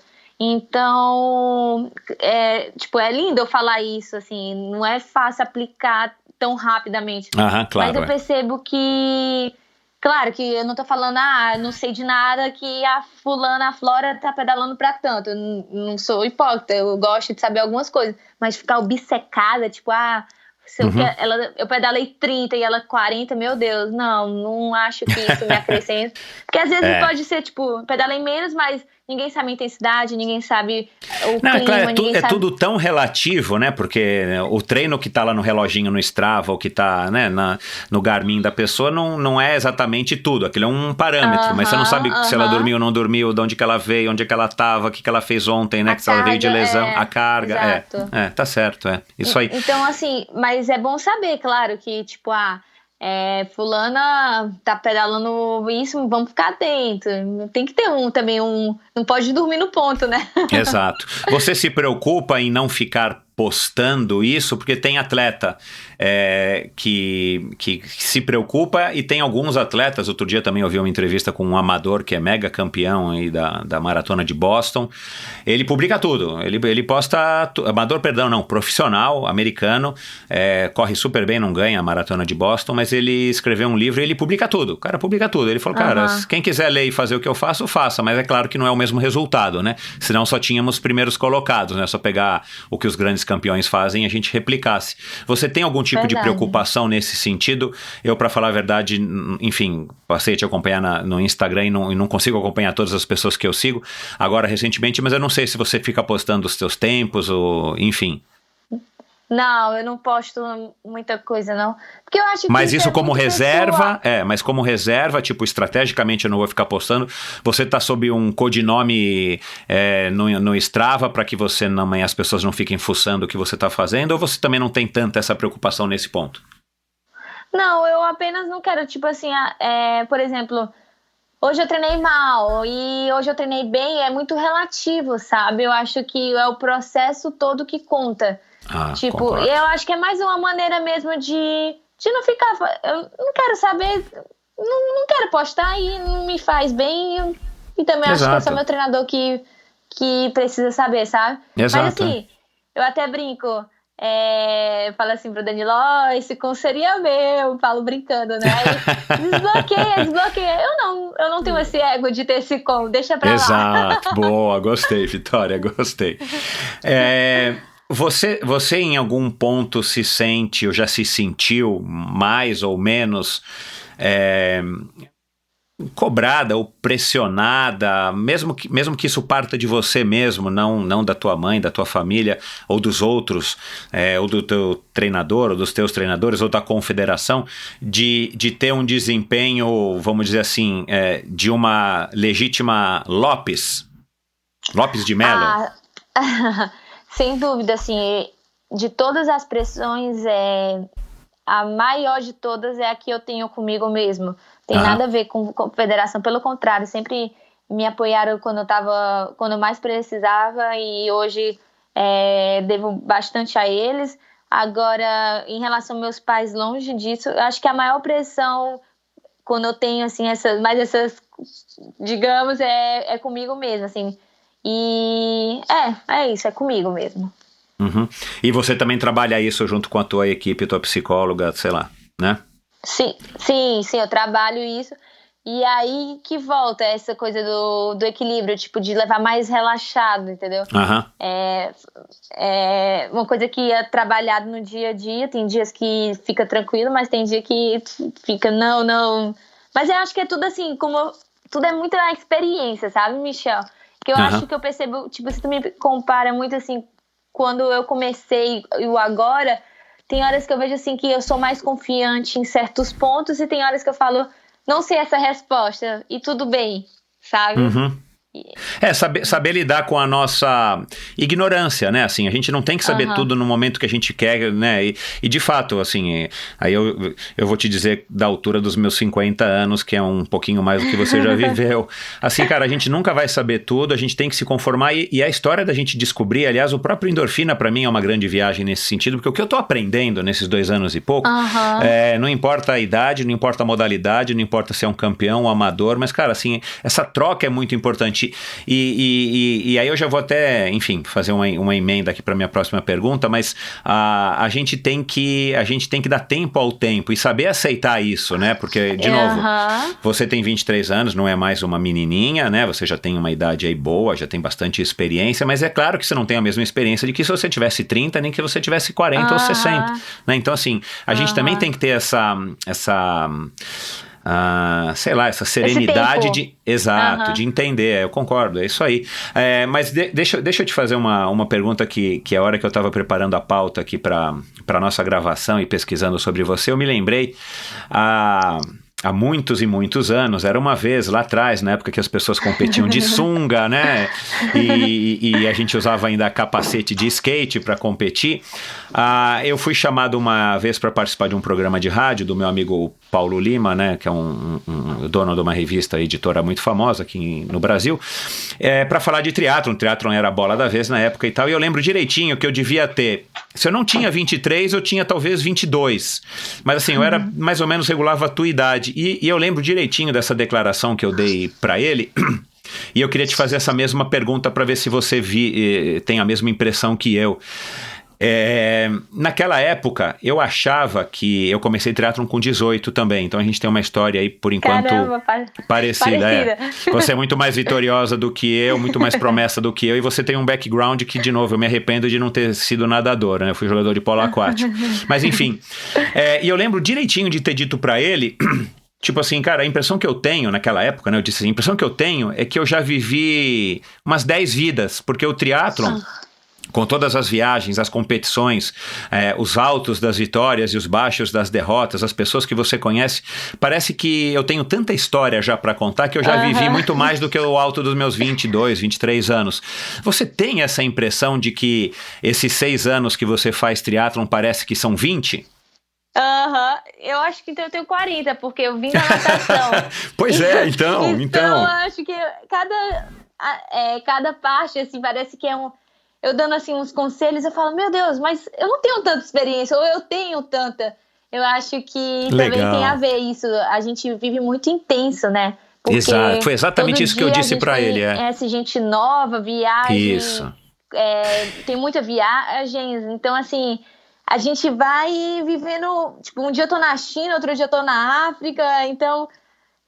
Então, é lindo eu falar isso, assim, não é fácil aplicar tão rapidamente. Claro, mas eu percebo que, claro que eu não tô falando, não sei de nada que a Flora tá pedalando pra tanto. Eu não sou hipócrita, eu gosto de saber algumas coisas, mas ficar obcecada, tipo, eu pedalei 30 e ela 40, meu Deus, não acho que isso me acrescenta. Porque às vezes pode ser, tipo, pedalei menos, mas ninguém sabe a intensidade, ninguém sabe o clima. Claro, ninguém sabe... tudo tão relativo, né? Porque o treino que tá lá no reloginho no Strava, ou que tá, né, no Garmin da pessoa, não é exatamente tudo. Aquilo é um parâmetro, mas você não sabe se ela dormiu ou não dormiu, de onde que ela veio, onde que ela tava, o que ela fez ontem, né? Que ela veio de lesão, a carga. Tá certo, isso aí. Então, assim, mas é bom saber, claro, que, tipo, fulana tá pedalando isso, vamos ficar atento. Tem que ter não pode dormir no ponto, né? Exato. Você se preocupa em não ficar postando isso, porque tem atleta que se preocupa, e tem alguns atletas. Outro dia também ouvi uma entrevista com um amador que é mega campeão aí da maratona de Boston. Ele publica tudo, ele posta, profissional, americano, corre super bem, não ganha a maratona de Boston, mas ele escreveu um livro e ele publica tudo, o cara publica tudo. Ele falou, cara, quem quiser ler e fazer o que eu faço, faça, mas é claro que não é o mesmo resultado, né? Senão só tínhamos primeiros colocados, né? Só pegar o que os grandes campeões fazem e a gente replicasse. Você tem algum tipo de preocupação nesse sentido? Eu, para falar a verdade, enfim, passei a te acompanhar no Instagram e não consigo acompanhar todas as pessoas que eu sigo agora recentemente, mas eu não sei se você fica postando os teus tempos ou enfim. Não, eu não posto muita coisa, não. Porque eu acho que mas isso como reserva, pessoal. Mas como reserva, tipo, estrategicamente eu não vou ficar postando. Você tá sob um codinome no Strava para que as pessoas não fiquem fuçando o que você tá fazendo, ou você também não tem tanta essa preocupação nesse ponto? Não, eu apenas não quero, tipo assim, por exemplo, hoje eu treinei mal e hoje eu treinei bem, é muito relativo, sabe? Eu acho que é o processo todo que conta. Tipo, concordo. Eu acho que é mais uma maneira mesmo de não ficar... Eu não quero saber, não quero postar e não me faz bem. E também acho que é só meu treinador que precisa saber, sabe? Exato. Mas assim, eu até brinco, falo assim pro Danilo, esse com seria meu, falo brincando, né? Desbloqueia. Eu não tenho esse ego de ter esse com, deixa pra lá. Exato, boa, gostei, Vitória, gostei. Você em algum ponto se sente, ou já se sentiu mais ou menos cobrada ou pressionada, mesmo que isso parta de você mesmo, não da tua mãe, da tua família, ou dos outros, ou do teu treinador, ou dos teus treinadores, ou da confederação, de ter um desempenho, vamos dizer assim, de uma legítima Lopes de Mello? Sem dúvida, assim, de todas as pressões, a maior de todas é a que eu tenho comigo mesmo. Tem nada a ver com federação, pelo contrário, sempre me apoiaram quando eu mais precisava, e hoje devo bastante a eles. Agora, em relação aos meus pais, longe disso, eu acho que a maior pressão, quando eu tenho, assim, essas, digamos, é comigo mesmo, assim. E é isso, é comigo mesmo. Uhum. E você também trabalha isso junto com a tua equipe, tua psicóloga, sei lá, né? Sim, eu trabalho isso. E aí que volta essa coisa do equilíbrio, tipo, de levar mais relaxado, entendeu? É uma coisa que é trabalhado no dia a dia. Tem dias que fica tranquilo, mas tem dia que fica não. Mas eu acho que é tudo assim, tudo é muito a experiência, sabe, Michel? Que eu acho que eu percebo, tipo, você também compara muito, assim, quando eu comecei e o agora, tem horas que eu vejo, assim, que eu sou mais confiante em certos pontos, e tem horas que eu falo, não sei essa resposta, e tudo bem, sabe? Saber lidar com a nossa ignorância, né? Assim, a gente não tem que saber tudo no momento que a gente quer, né? E de fato, assim, aí eu vou te dizer da altura dos meus 50 anos, que é um pouquinho mais do que você já viveu. Assim, cara, a gente nunca vai saber tudo, a gente tem que se conformar e a história da gente descobrir, aliás, o próprio Endorfina pra mim é uma grande viagem nesse sentido, porque o que eu tô aprendendo nesses 2 anos e pouco, não importa a idade, não importa a modalidade, não importa se é um campeão ou amador, mas, cara, assim, essa troca é muito importante. E aí eu já vou até, enfim, fazer uma emenda aqui para minha próxima pergunta, mas a gente tem que dar tempo ao tempo e saber aceitar isso, né? Porque, de novo, você tem 23 anos, não é mais uma menininha, né? Você já tem uma idade aí boa, já tem bastante experiência, mas é claro que você não tem a mesma experiência de que se você tivesse 30, nem que você tivesse 40 ou 60, né? Então, assim, a gente também tem que ter essa serenidade de entender, eu concordo, é isso aí. Mas deixa eu te fazer uma pergunta que a hora que eu estava preparando a pauta aqui para a nossa gravação e pesquisando sobre você, eu me lembrei há muitos e muitos anos, era uma vez lá atrás, na época que as pessoas competiam de sunga, né? E a gente usava ainda capacete de skate para competir. Eu fui chamado uma vez para participar de um programa de rádio do meu amigo Paulo Lima, né? Que é um dono de uma revista, editora muito famosa aqui no Brasil, para falar de triatlon. Triatlon era a bola da vez na época e tal. E eu lembro direitinho que eu devia ter, se eu não tinha 23, eu tinha talvez 22. Mas assim, eu era mais ou menos, regulava a tua idade. E eu lembro direitinho dessa declaração que eu dei para ele. E eu queria te fazer essa mesma pergunta para ver se você tem a mesma impressão que eu. Naquela época, eu achava que eu comecei triatlon com 18 também. Então a gente tem uma história aí, por enquanto, parecida. Você é muito mais vitoriosa do que eu, muito mais promessa do que eu. E você tem um background que, de novo, eu me arrependo de não ter sido nadador, né? Eu fui jogador de polo aquático. Mas enfim, e eu lembro direitinho de ter dito para ele... Tipo assim, cara, a impressão que eu tenho naquela época, né? Eu disse assim, a impressão que eu tenho é que eu já vivi umas 10 vidas, porque o triatlon, com todas as viagens, as competições, os altos das vitórias e os baixos das derrotas, as pessoas que você conhece, parece que eu tenho tanta história já para contar que eu já vivi muito mais do que o alto dos meus 22, 23 anos. Você tem essa impressão de que esses 6 anos que você faz triatlon parece que são 20? Eu acho que eu tenho 40, porque eu vim da natação. Pois é, então. Eu acho que cada parte, assim, parece que eu dando, assim, uns conselhos, eu falo, meu Deus, mas eu não tenho tanta experiência, ou eu tenho tanta. Eu acho que também tem a ver isso, a gente vive muito intenso, né? Porque exato, foi exatamente isso que eu disse pra ele. Conhece gente nova, viagem. Isso. Tem muitas viagens, então, assim... A gente vai vivendo, tipo, um dia eu tô na China, outro dia eu tô na África, então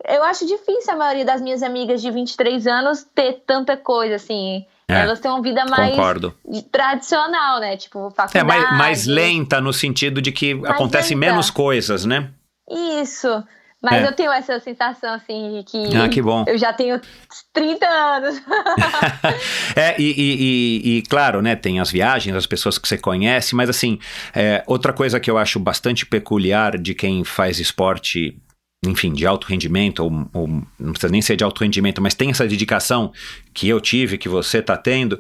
eu acho difícil a maioria das minhas amigas de 23 anos ter tanta coisa, assim. Elas têm uma vida mais tradicional, né? Tipo, faculdade. Mais lenta no sentido de que acontecem menos coisas, né? Isso. Mas eu tenho essa sensação, assim, de que, que bom. Eu já tenho 30 anos. E claro, né, tem as viagens, as pessoas que você conhece, mas assim, outra coisa que eu acho bastante peculiar de quem faz esporte, enfim, de alto rendimento, ou não precisa nem ser de alto rendimento, mas tem essa dedicação que eu tive, que você está tendo,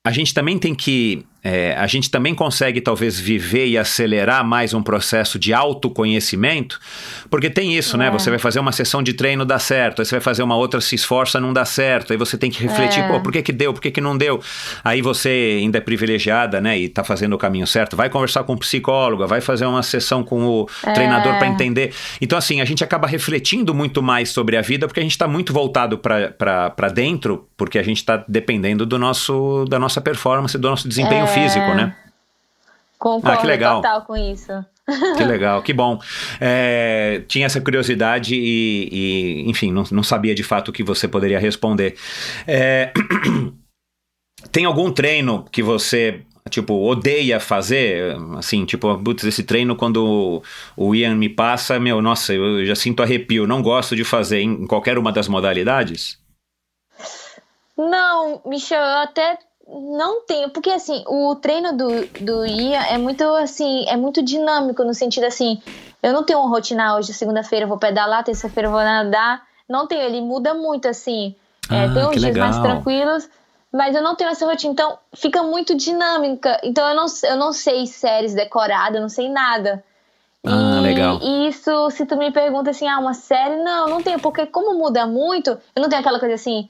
a gente também tem que... a gente também consegue talvez viver e acelerar mais um processo de autoconhecimento, porque tem isso, né? Você vai fazer uma sessão de treino, dá certo, aí você vai fazer uma outra, se esforça, não dá certo, aí você tem que refletir, por que deu, por que não deu? Aí você ainda é privilegiada, né? E tá fazendo o caminho certo, vai conversar com o psicólogo, vai fazer uma sessão com o treinador para entender. Então assim, a gente acaba refletindo muito mais sobre a vida, porque a gente tá muito voltado para dentro, porque a gente tá dependendo da nossa performance, do nosso desempenho físico, né? Concordo que legal. Total com isso. Que legal, que bom. Tinha essa curiosidade e enfim, não sabia de fato o que você poderia responder. Tem algum treino que você, tipo, odeia fazer? Assim, tipo, putz, esse treino quando o Ian me passa, nossa, eu já sinto arrepio, não gosto de fazer em qualquer uma das modalidades? Não, Michel, eu até não tenho, porque assim, o treino do Ian é muito assim, é muito dinâmico no sentido assim, eu não tenho uma rotina hoje, segunda-feira eu vou pedalar, terça-feira eu vou nadar, não tenho, ele muda muito assim, Tem uns que dias mais legal. tranquilos, mas eu não tenho essa rotina, então fica muito dinâmica. Então eu não sei séries decoradas, eu não sei nada. Legal. E isso, se tu me pergunta assim, uma série, não tenho, porque como muda muito, eu não tenho aquela coisa assim,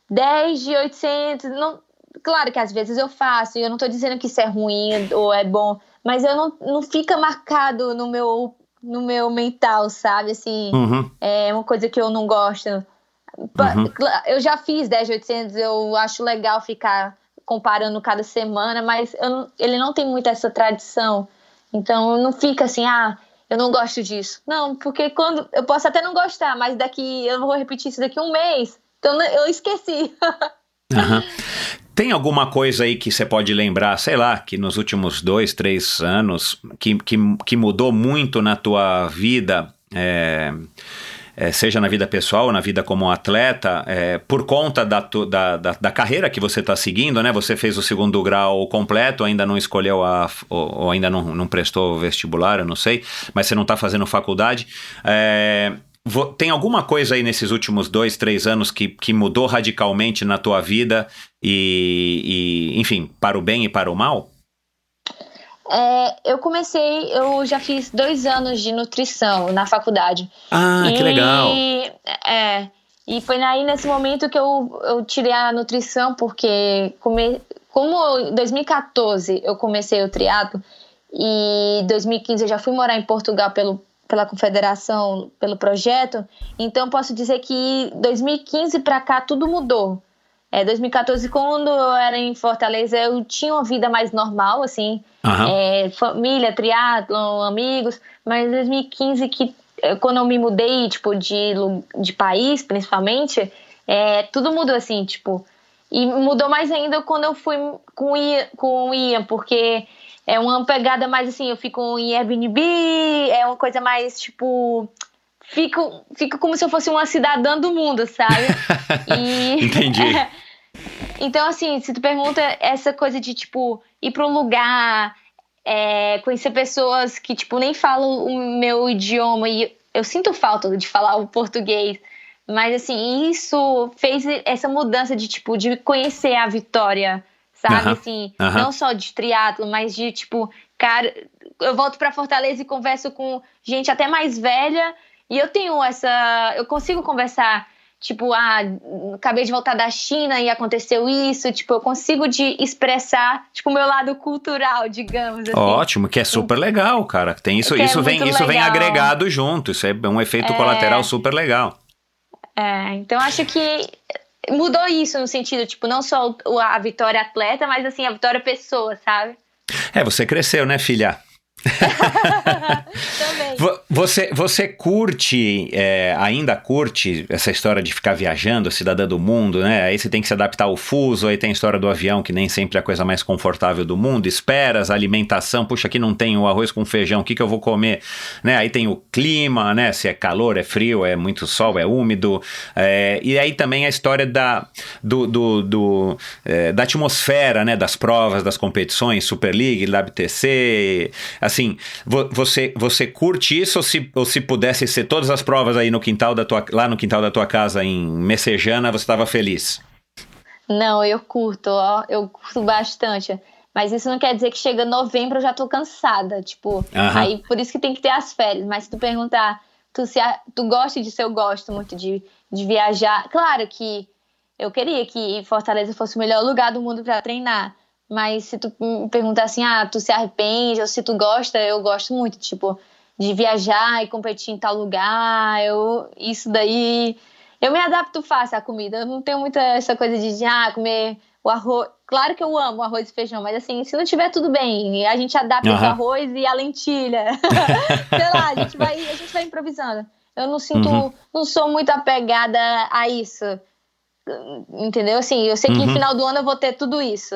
10 de 800, não, claro que às vezes eu faço, e eu não tô dizendo que isso é ruim ou é bom, mas eu não fica marcado no meu mental, sabe, assim, é uma coisa que eu não gosto. Eu já fiz 10 de 800, eu acho legal ficar comparando cada semana, mas ele não tem muito essa tradição. Então, não fica assim, eu não gosto disso. Não, porque eu posso até não gostar, mas eu vou repetir isso daqui a um mês. Então, eu esqueci. Tem alguma coisa aí que você pode lembrar, sei lá, que nos últimos 2, 3 anos, que mudou muito na tua vida, seja na vida pessoal ou na vida como atleta, por conta da carreira que você está seguindo, né? Você fez o 2º grau completo, ainda não escolheu ou ainda não prestou vestibular, eu não sei, mas você não está fazendo faculdade. Tem alguma coisa aí nesses últimos 2, 3 anos que mudou radicalmente na tua vida e, enfim, para o bem e para o mal? Eu já fiz 2 anos de nutrição na faculdade. Que legal. E foi aí nesse momento que eu tirei a nutrição, porque como em 2014 eu comecei o triatlo, e em 2015 eu já fui morar em Portugal pela confederação, pelo projeto, então posso dizer que 2015 para cá tudo mudou. 2014, quando eu era em Fortaleza, eu tinha uma vida mais normal, assim, família, triatlon, amigos, mas em 2015, quando eu me mudei, tipo, de país, principalmente, tudo mudou, assim, tipo, e mudou mais ainda quando eu fui com o Ian, porque é uma pegada mais, assim, eu fico em Airbnb, é uma coisa mais, tipo, fico como se eu fosse uma cidadã do mundo, sabe? Entendi. Então, assim, se tu pergunta essa coisa de, tipo, ir para um lugar, conhecer pessoas que, tipo, nem falam o meu idioma, e eu sinto falta de falar o português, mas, assim, isso fez essa mudança de, tipo, de conhecer a Vitória, sabe? Assim, não só de triatlo, mas de, tipo, cara, eu volto pra Fortaleza e converso com gente até mais velha, e eu consigo conversar. Tipo, acabei de voltar da China e aconteceu isso. Tipo, eu consigo expressar, tipo, o meu lado cultural, digamos assim. Ótimo, que é super legal, cara. Tem isso, isso vem agregado junto. Isso é um efeito colateral super legal. Então acho que mudou isso no sentido, tipo, não só a Vitória atleta, mas assim, a Vitória pessoa, sabe? Você cresceu, né, filha? Também. Você curte, ainda curte essa história de ficar viajando, cidadã do mundo, né? Aí você tem que se adaptar ao fuso, aí tem a história do avião, que nem sempre é a coisa mais confortável do mundo, esperas, alimentação, puxa, aqui não tem o arroz com feijão, o que eu vou comer? Né? Aí tem o clima, né? Se é calor, é frio, é muito sol, é úmido, e aí também a história da atmosfera, né? Das provas, das competições, Super League, WTC, assim, você curte isso ou se pudesse ser todas as provas aí lá no quintal da tua casa em Messejana, você estava feliz? Não, eu curto bastante. Mas isso não quer dizer que chega novembro eu já tô cansada, tipo, aí por isso que tem que ter as férias. Mas se tu perguntar, tu gosta disso? Eu gosto muito de viajar. Claro que eu queria que Fortaleza fosse o melhor lugar do mundo para treinar. Mas se tu me perguntar assim, tu se arrepende ou se tu gosta, eu gosto muito, tipo, de viajar e competir em tal lugar, isso daí, eu me adapto fácil à comida, eu não tenho muita essa coisa de comer o arroz, claro que eu amo arroz e feijão, mas assim, se não tiver tudo bem, a gente adapta o arroz e a lentilha, sei lá, a gente vai improvisando, eu não não sou muito apegada a isso, entendeu? Assim, eu sei que no final do ano eu vou ter tudo isso.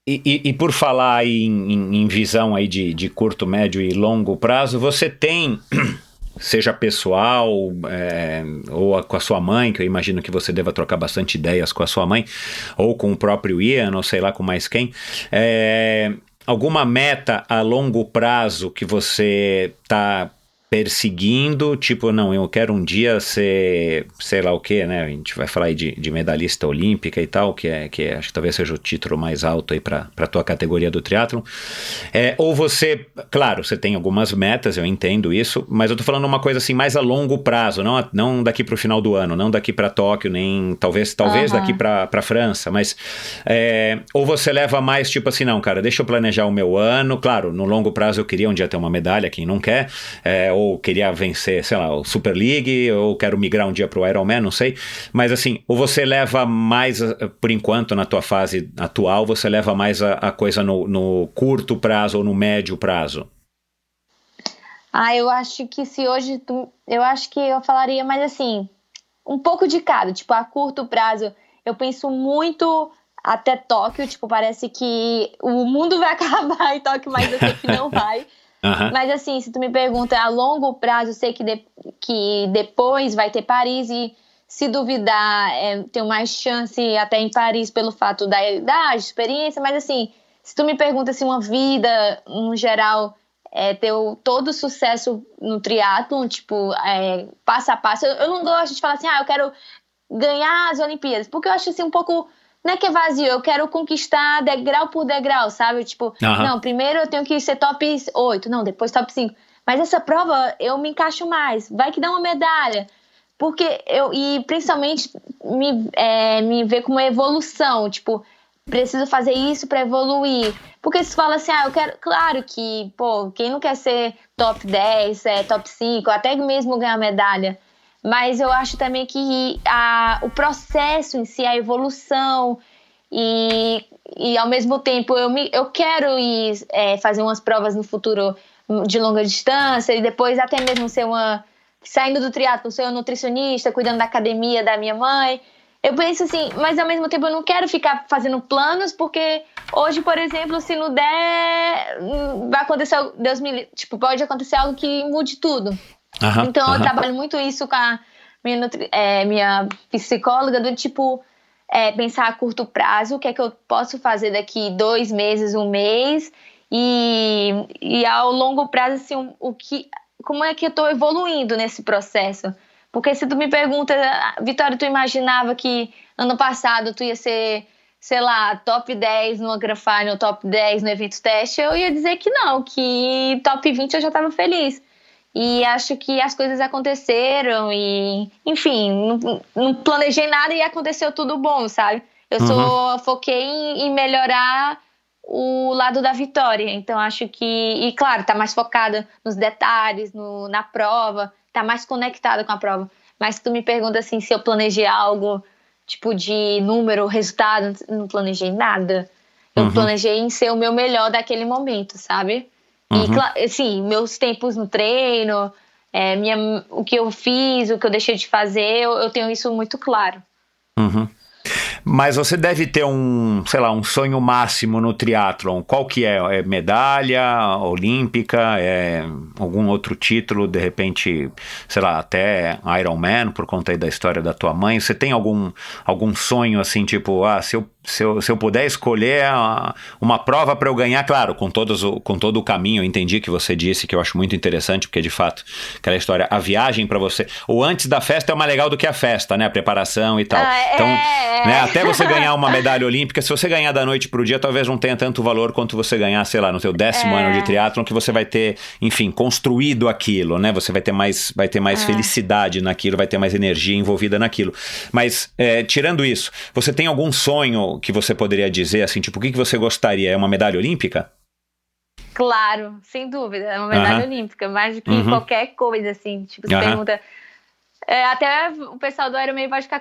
E por falar em visão aí de curto, médio e longo prazo, você tem, seja pessoal ou com a sua mãe, que eu imagino que você deva trocar bastante ideias com a sua mãe, ou com o próprio Ian, ou sei lá com mais quem, alguma meta a longo prazo que você está perseguindo, tipo, não, eu quero um dia ser, sei lá o que, né? A gente vai falar aí de medalhista olímpica e tal, que acho que talvez seja o título mais alto aí pra tua categoria do triatlon. Ou você, claro, você tem algumas metas, eu entendo isso, mas eu tô falando uma coisa assim mais a longo prazo, não daqui pro final do ano, não daqui pra Tóquio, nem talvez daqui pra França, mas ou você leva mais tipo assim, não, cara, deixa eu planejar o meu ano, claro, no longo prazo eu queria um dia ter uma medalha, quem não quer, ou queria vencer, sei lá, o Super League, ou quero migrar um dia pro Ironman, não sei, mas assim, ou você leva mais, por enquanto, na tua fase atual, você leva mais a coisa no curto prazo ou no médio prazo? Eu acho que se hoje eu acho que eu falaria mais assim, um pouco de cada, tipo, a curto prazo, eu penso muito até Tóquio, tipo, parece que o mundo vai acabar em Tóquio, mas eu sei que não vai. Mas assim, se tu me pergunta a longo prazo, eu sei que depois vai ter Paris e se duvidar, tenho mais chance até em Paris pelo fato da idade, experiência, mas assim, se tu me pergunta assim, uma vida, no geral, ter todo o sucesso no triatlon, tipo, passo a passo, eu não gosto de falar assim, eu quero ganhar as Olimpíadas, porque eu acho assim um pouco... Não é que é vazio, eu quero conquistar degrau por degrau, sabe? Tipo, não, primeiro eu tenho que ser top 8, não, depois top 5. Mas essa prova eu me encaixo mais, vai que dá uma medalha. Porque e principalmente me ver como evolução, tipo, preciso fazer isso pra evoluir. Porque se fala assim, eu quero, claro que, quem não quer ser top 10, top 5, até mesmo ganhar medalha. Mas eu acho também que o processo em si, a evolução e ao mesmo tempo eu quero ir fazer umas provas no futuro de longa distância e depois até mesmo saindo do triatlo, ser um nutricionista, cuidando da academia da minha mãe. Eu penso assim, mas ao mesmo tempo eu não quero ficar fazendo planos, porque hoje, por exemplo, se não der, vai acontecer, Deus me livre, tipo, pode acontecer algo que mude tudo. Então eu trabalho muito isso com a minha psicóloga, do tipo pensar a curto prazo, o que é que eu posso fazer daqui 2 meses, 1 mês, e ao longo prazo assim, como é que eu tô evoluindo nesse processo. Porque se tu me pergunta, Vitória, tu imaginava que ano passado tu ia ser, sei lá, top 10 no Grand Final, top 10 no evento teste, eu ia dizer que não, que top 20 eu já tava feliz. E acho que as coisas aconteceram e, enfim, não planejei nada e aconteceu tudo bom, sabe? Eu foquei em melhorar o lado da vitória. Então acho que, e claro, tá mais focada nos detalhes, na prova, tá mais conectada com a prova. Mas se tu me pergunta assim, se eu planejei algo, tipo de número, resultado, não planejei nada. Eu planejei em ser o meu melhor daquele momento, sabe? E, assim, meus tempos no treino, o que eu fiz, o que eu deixei de fazer, eu tenho isso muito claro. Mas você deve ter um sonho máximo no triatlon. Qual que é? É medalha olímpica? É algum outro título? De repente, sei lá, até Ironman, por conta aí da história da tua mãe. Você tem algum sonho assim, tipo, se eu puder escolher uma prova para eu ganhar, claro, com todo o caminho, eu entendi que você disse, que eu acho muito interessante, porque de fato, aquela história, a viagem para você, o antes da festa é mais legal do que a festa, né, a preparação e tal. Então, né, até você ganhar uma medalha olímpica, se você ganhar da noite pro dia, talvez não tenha tanto valor quanto você ganhar, sei lá, no seu 10º ano de triatlon, que você vai ter, enfim, construído aquilo, né, você vai ter mais felicidade naquilo, vai ter mais energia envolvida naquilo. Mas, tirando isso, você tem algum sonho que você poderia dizer, assim, tipo, o que você gostaria? É uma medalha olímpica? Claro, sem dúvida, é uma medalha olímpica, mais do que qualquer coisa, assim, tipo, você pergunta... até o pessoal do Ironman pode ficar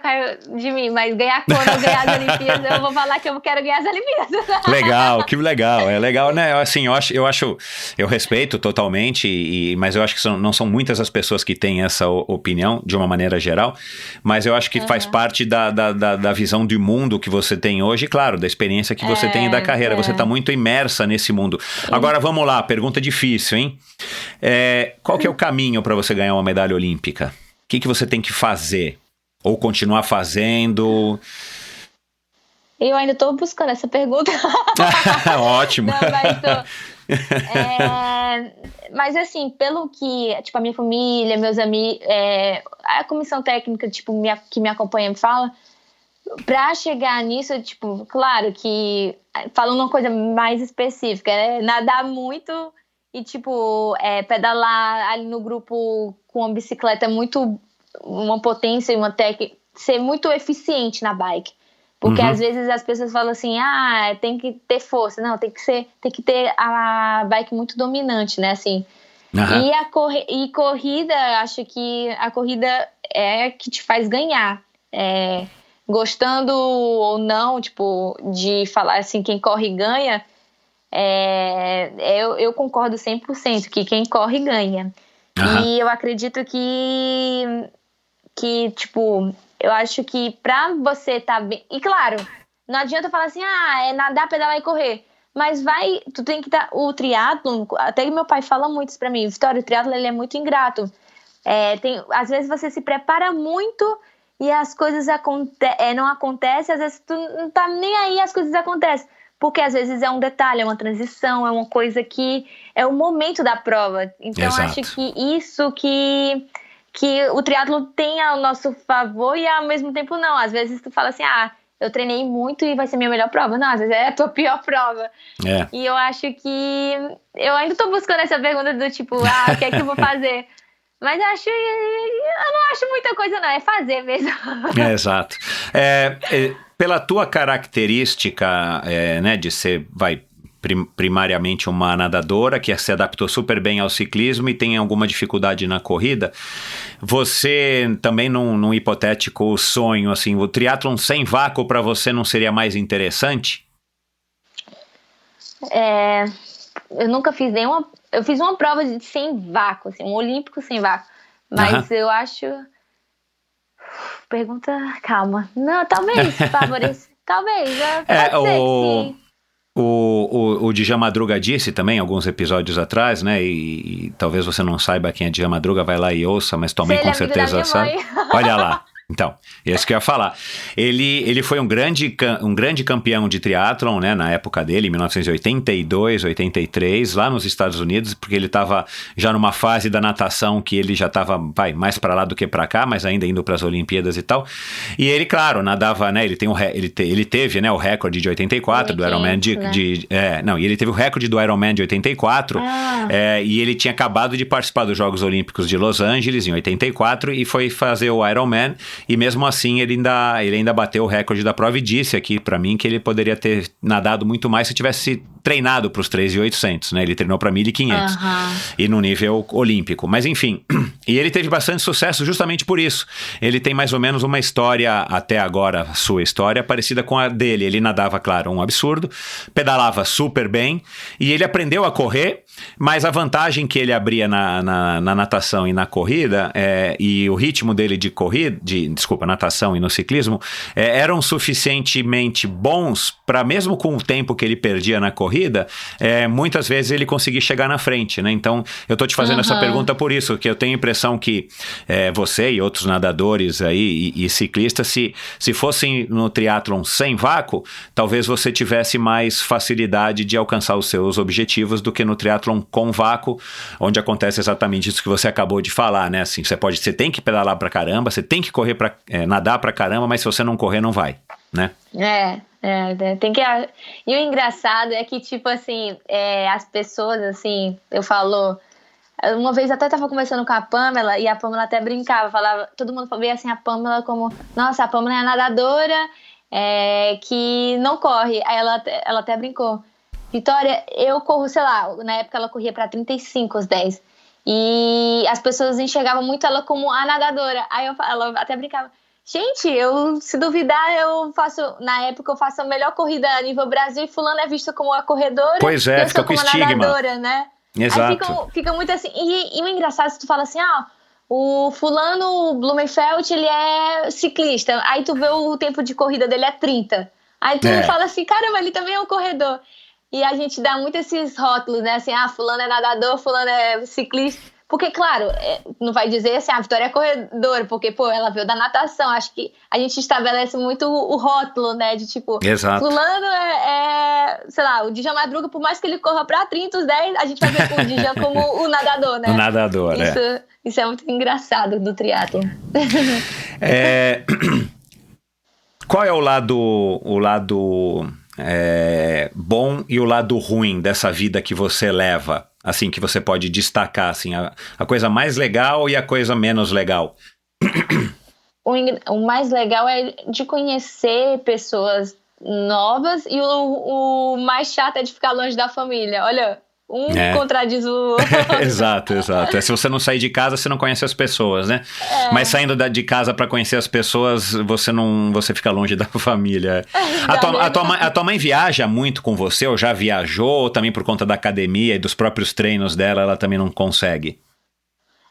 de mim, mas quando eu ganhar as Olimpíadas, eu vou falar que eu quero ganhar as Olimpíadas. Legal, que legal. É legal, né? Assim, eu respeito totalmente, mas eu acho que não são muitas as pessoas que têm essa opinião, de uma maneira geral, mas eu acho que faz parte da visão de mundo que você tem hoje, e claro, da experiência que você tem e da carreira. Você está muito imersa nesse mundo. Agora, vamos lá, pergunta difícil, hein? Qual que é o caminho para você ganhar uma medalha olímpica? O que você tem que fazer? Ou continuar fazendo? Eu ainda estou buscando essa pergunta. Ótimo. Não, mas Mas assim, pelo que, tipo, a minha família, meus amigos, a comissão técnica, tipo, que me acompanha me fala, pra chegar nisso, tipo, claro que, falando uma coisa mais específica, nadar muito e, tipo, pedalar ali no grupo com uma bicicleta muito, uma potência e uma técnica, ser muito eficiente na bike. Porque às vezes as pessoas falam assim, tem que ter força. Não, tem que ter a bike muito dominante, né, assim. E corrida, acho que a corrida é que te faz ganhar. Gostando ou não, tipo, de falar assim, quem corre ganha, eu concordo 100% que quem corre ganha. E eu acredito que tipo, eu acho que pra você estar bem... E claro, não adianta falar assim, nadar, pedalar e correr. Mas tu tem que estar... O triatlon, até que meu pai fala muito isso pra mim, Vitória, o triatlon ele é muito ingrato. Às vezes você se prepara muito e as coisas não acontecem, às vezes tu não tá nem aí, as coisas acontecem. Porque às vezes é um detalhe, é uma transição, é uma coisa que é o momento da prova. Então eu acho que isso que o triatlo tem ao nosso favor e ao mesmo tempo não. Às vezes tu fala assim, eu treinei muito e vai ser minha melhor prova. Não, às vezes é a tua pior prova. E eu acho que... Eu ainda tô buscando essa pergunta do tipo, o que é que eu vou fazer? Mas eu não acho muita coisa não, é fazer mesmo. Exato. Pela tua característica, né, de ser, primariamente uma nadadora que se adaptou super bem ao ciclismo e tem alguma dificuldade na corrida, você também num hipotético sonho, assim, o triatlon sem vácuo para você não seria mais interessante? Eu nunca fiz nenhuma... Eu fiz uma prova sem vácuo, assim, um olímpico sem vácuo, mas eu acho... Pergunta, calma. Não, talvez favoreça. Talvez, pode ser que sim. O Djalma Madruga disse também, alguns episódios atrás, né? E talvez você não saiba quem é Djalma Madruga, vai lá e ouça, mas também com certeza sabe. Olha lá. Então, esse que eu ia falar. Ele foi um grande campeão de triatlon, né, na época dele, em 1982, 83, lá nos Estados Unidos, porque ele estava já numa fase da natação que ele já estava mais para lá do que para cá, mas ainda indo para as Olimpíadas e tal. E ele, claro, nadava, né, ele teve, né, o recorde de 84 do Ironman e ele teve o recorde do Ironman de 84, e ele tinha acabado de participar dos Jogos Olímpicos de Los Angeles em 84 e foi fazer o Ironman. E mesmo assim ele ainda bateu o recorde da prova e disse aqui pra mim que ele poderia ter nadado muito mais se tivesse treinado para os 3.800, né? Ele treinou para 1.500 e no nível olímpico. Mas enfim, e ele teve bastante sucesso justamente por isso. Ele tem mais ou menos uma história, até agora, sua história, parecida com a dele. Ele nadava, claro, um absurdo, pedalava super bem e ele aprendeu a correr, mas a vantagem que ele abria na natação e na corrida e o ritmo dele de corrida, natação e no ciclismo, eram suficientemente bons para, mesmo com o tempo que ele perdia na corrida, muitas vezes ele conseguir chegar na frente, né? Então, eu tô te fazendo essa pergunta por isso, que eu tenho a impressão que você e outros nadadores aí e ciclistas, se fossem no triatlon sem vácuo, talvez você tivesse mais facilidade de alcançar os seus objetivos do que no triatlon com vácuo, onde acontece exatamente isso que você acabou de falar, né? Assim, você tem que pedalar pra caramba, você tem que correr nadar pra caramba, mas se você não correr, não vai, né? Tem que... E o engraçado é que, tipo assim, as pessoas, assim, eu falo... Uma vez até tava conversando com a Pamela, e a Pamela até brincava, falava, todo mundo vê assim a Pamela como, nossa, a Pamela é a nadadora que não corre. Aí ela até brincou, Vitória, eu corro, sei lá, na época ela corria pra 35 os 10. E as pessoas enxergavam muito ela como a nadadora. Aí ela até brincava, gente, se duvidar, na época eu faço a melhor corrida a nível Brasil e fulano é vista como a corredora. Pois é, fica com estigma. Nadadora, né? Exato. Aí fica muito assim, e o engraçado é se tu fala assim, o fulano, o Blumenfeld, ele é ciclista, aí tu vê o tempo de corrida dele é 30. Aí tu fala assim, caramba, ele também é um corredor. E a gente dá muito esses rótulos, né? Assim, fulano é nadador, fulano é ciclista. Porque, claro, não vai dizer assim, a Vitória é corredora, porque, pô, ela veio da natação. Acho que a gente estabelece muito o rótulo, né? De tipo, Exato. fulano sei lá, o Djalma Madruga, por mais que ele corra pra 30, os 10, a gente vai ver o Djalma como o nadador, né? O nadador, Isso é muito engraçado do triatlo. Qual é o lado bom e o lado ruim dessa vida que você leva? Assim, que você pode destacar, assim, a coisa mais legal e a coisa menos legal. O mais legal é de conhecer pessoas novas e o mais chato é de ficar longe da família. Olha, contradiz o outro. Exato. Se você não sair de casa, você não conhece as pessoas, né? Mas saindo de casa para conhecer as pessoas, você fica longe da família. A tua mãe viaja muito com você, ou já viajou, ou também por conta da academia e dos próprios treinos dela, ela também não consegue?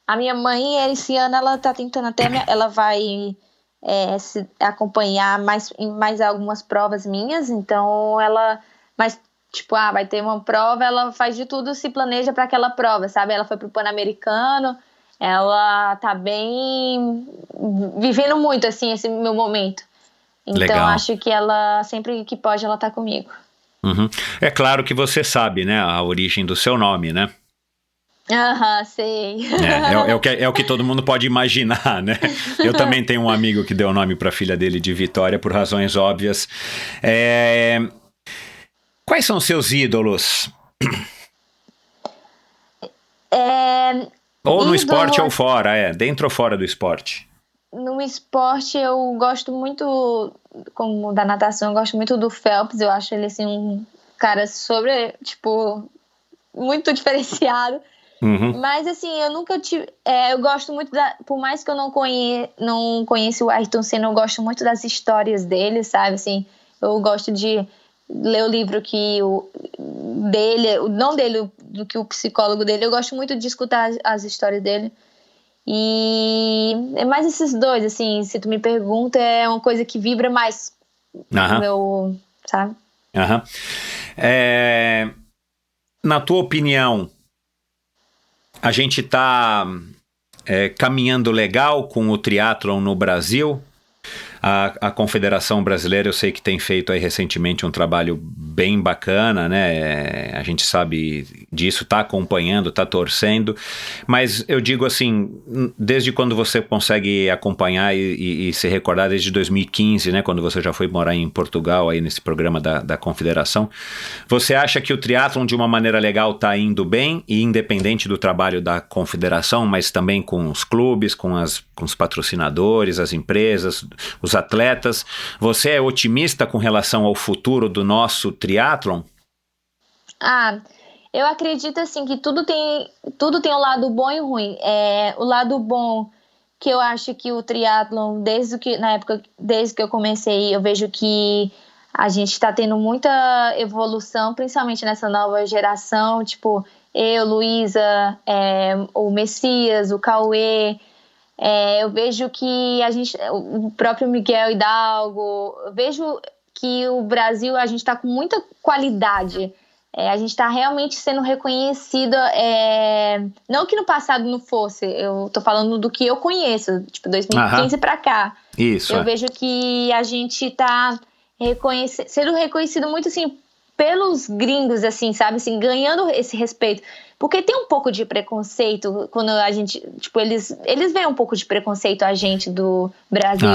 A minha mãe, esse ano, ela tá tentando ela vai se acompanhar em mais algumas provas minhas, então mas tipo, vai ter uma prova, ela faz de tudo, se planeja para aquela prova, sabe? Ela foi pro Pan-Americano, ela tá bem vivendo muito, assim, esse meu momento. Então, legal. Acho que ela, sempre que pode, ela tá comigo. Uhum. É claro que você sabe, né, a origem do seu nome, né? Sei. É o que todo mundo pode imaginar, né? Eu também tenho um amigo que deu o nome pra filha dele de Vitória, por razões óbvias. Quais são os seus ídolos? Ou no esporte ou fora, dentro ou fora do esporte? No esporte eu gosto muito, como da natação, eu gosto muito do Phelps. Eu acho ele assim um cara muito diferenciado. Uhum. Mas assim, eu nunca tive. Eu gosto muito por mais que eu não conheça o Ayrton Senna, eu gosto muito das histórias dele, sabe? Assim, eu gosto de ler o livro do que o psicólogo dele. Eu gosto muito de escutar as histórias dele. E é mais esses dois, assim, se tu me pergunta, é uma coisa que vibra mais no meu, sabe? Na tua opinião, a gente tá caminhando legal com o triatlon no Brasil? A Confederação Brasileira, eu sei que tem feito aí recentemente um trabalho bem bacana, né? A gente sabe disso, tá acompanhando, tá torcendo, mas eu digo assim, desde quando você consegue acompanhar e se recordar, desde 2015, né? Quando você já foi morar em Portugal, aí nesse programa da Confederação, você acha que o triatlon de uma maneira legal tá indo bem, e independente do trabalho da Confederação, mas também com os clubes, com os patrocinadores, as empresas, os atletas, você é otimista com relação ao futuro do nosso triatlon? Eu acredito assim que tudo tem um lado bom e ruim. O lado bom, que eu acho que o triatlon, desde que eu comecei, eu vejo que a gente está tendo muita evolução, principalmente nessa nova geração, tipo eu, Luísa, o Messias, o Cauê. Eu vejo que o próprio Miguel Hidalgo, eu vejo que o Brasil, a gente está com muita qualidade. A gente está realmente sendo reconhecida, não que no passado não fosse, eu tô falando do que eu conheço, tipo 2015 para cá. Isso. Eu vejo que a gente está sendo reconhecido muito assim pelos gringos, assim, sabe, assim, ganhando esse respeito. Porque tem um pouco de preconceito quando a gente, tipo, eles veem um pouco de preconceito a gente do Brasil.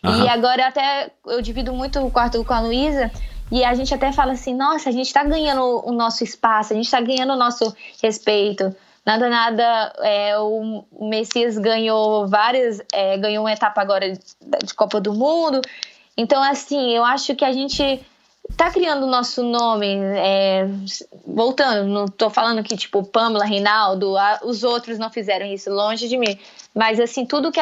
E agora até eu divido muito o quarto com a Luísa, e a gente até fala assim, nossa, a gente tá ganhando o nosso espaço, a gente tá ganhando o nosso respeito. Nada, o Messias ganhou ganhou uma etapa agora de Copa do Mundo. Então, assim, eu acho que a gente tá criando o nosso nome, voltando, não tô falando que tipo Pamela, Reinaldo, os outros não fizeram isso, longe de mim, mas assim, tudo que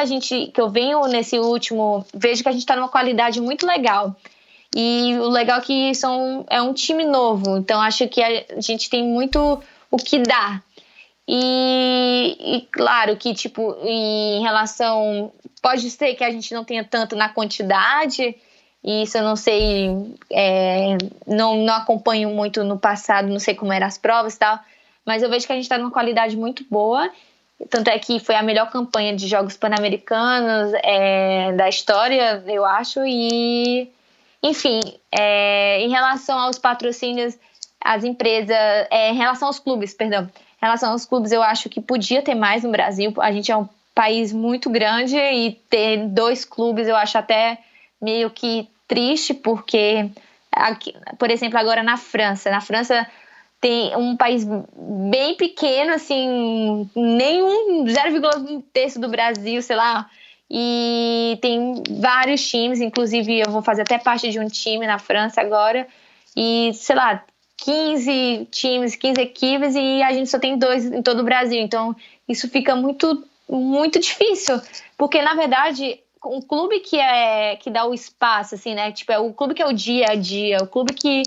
eu venho nesse último, vejo que a gente tá numa qualidade muito legal, e o legal é que é um time novo, então acho que a gente tem muito o que dar, e claro que tipo, em relação, pode ser que a gente não tenha tanto na quantidade. Isso eu não sei, não acompanho muito no passado, não sei como eram as provas e tal, mas eu vejo que a gente está numa qualidade muito boa Tanto é que foi a melhor campanha de Jogos Pan-Americanos da história, eu acho. E, enfim, em relação aos patrocínios, as empresas... em relação aos clubes, perdão. Em relação aos clubes, eu acho que podia ter mais no Brasil. A gente é um país muito grande e ter 2 clubes eu acho até meio que triste, porque, aqui, por exemplo, agora na França tem um país bem pequeno, assim, nenhum 0,1 do Brasil, sei lá, e tem vários times, inclusive eu vou fazer até parte de um time na França agora, e, sei lá, 15 times, 15 equipes, e a gente só tem 2 em todo o Brasil, então isso fica muito, muito difícil, porque, na verdade, um clube que dá o espaço, assim, né, tipo, é o clube que é o dia a dia, o clube que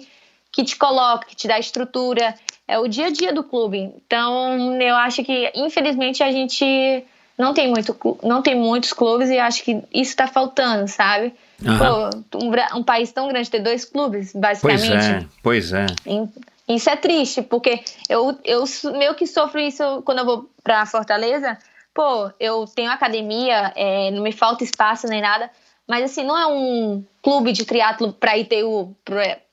te coloca, que te dá estrutura, é o dia a dia do clube. Então, eu acho que, infelizmente, a gente não tem muitos clubes e acho que isso está faltando, sabe? Pô, um país tão grande ter 2 clubes, basicamente. Pois é. Isso é triste, porque eu meio que sofro isso quando eu vou pra Fortaleza. Pô, eu tenho academia, não me falta espaço nem nada, mas assim, não é um clube de triatlo pra ITU,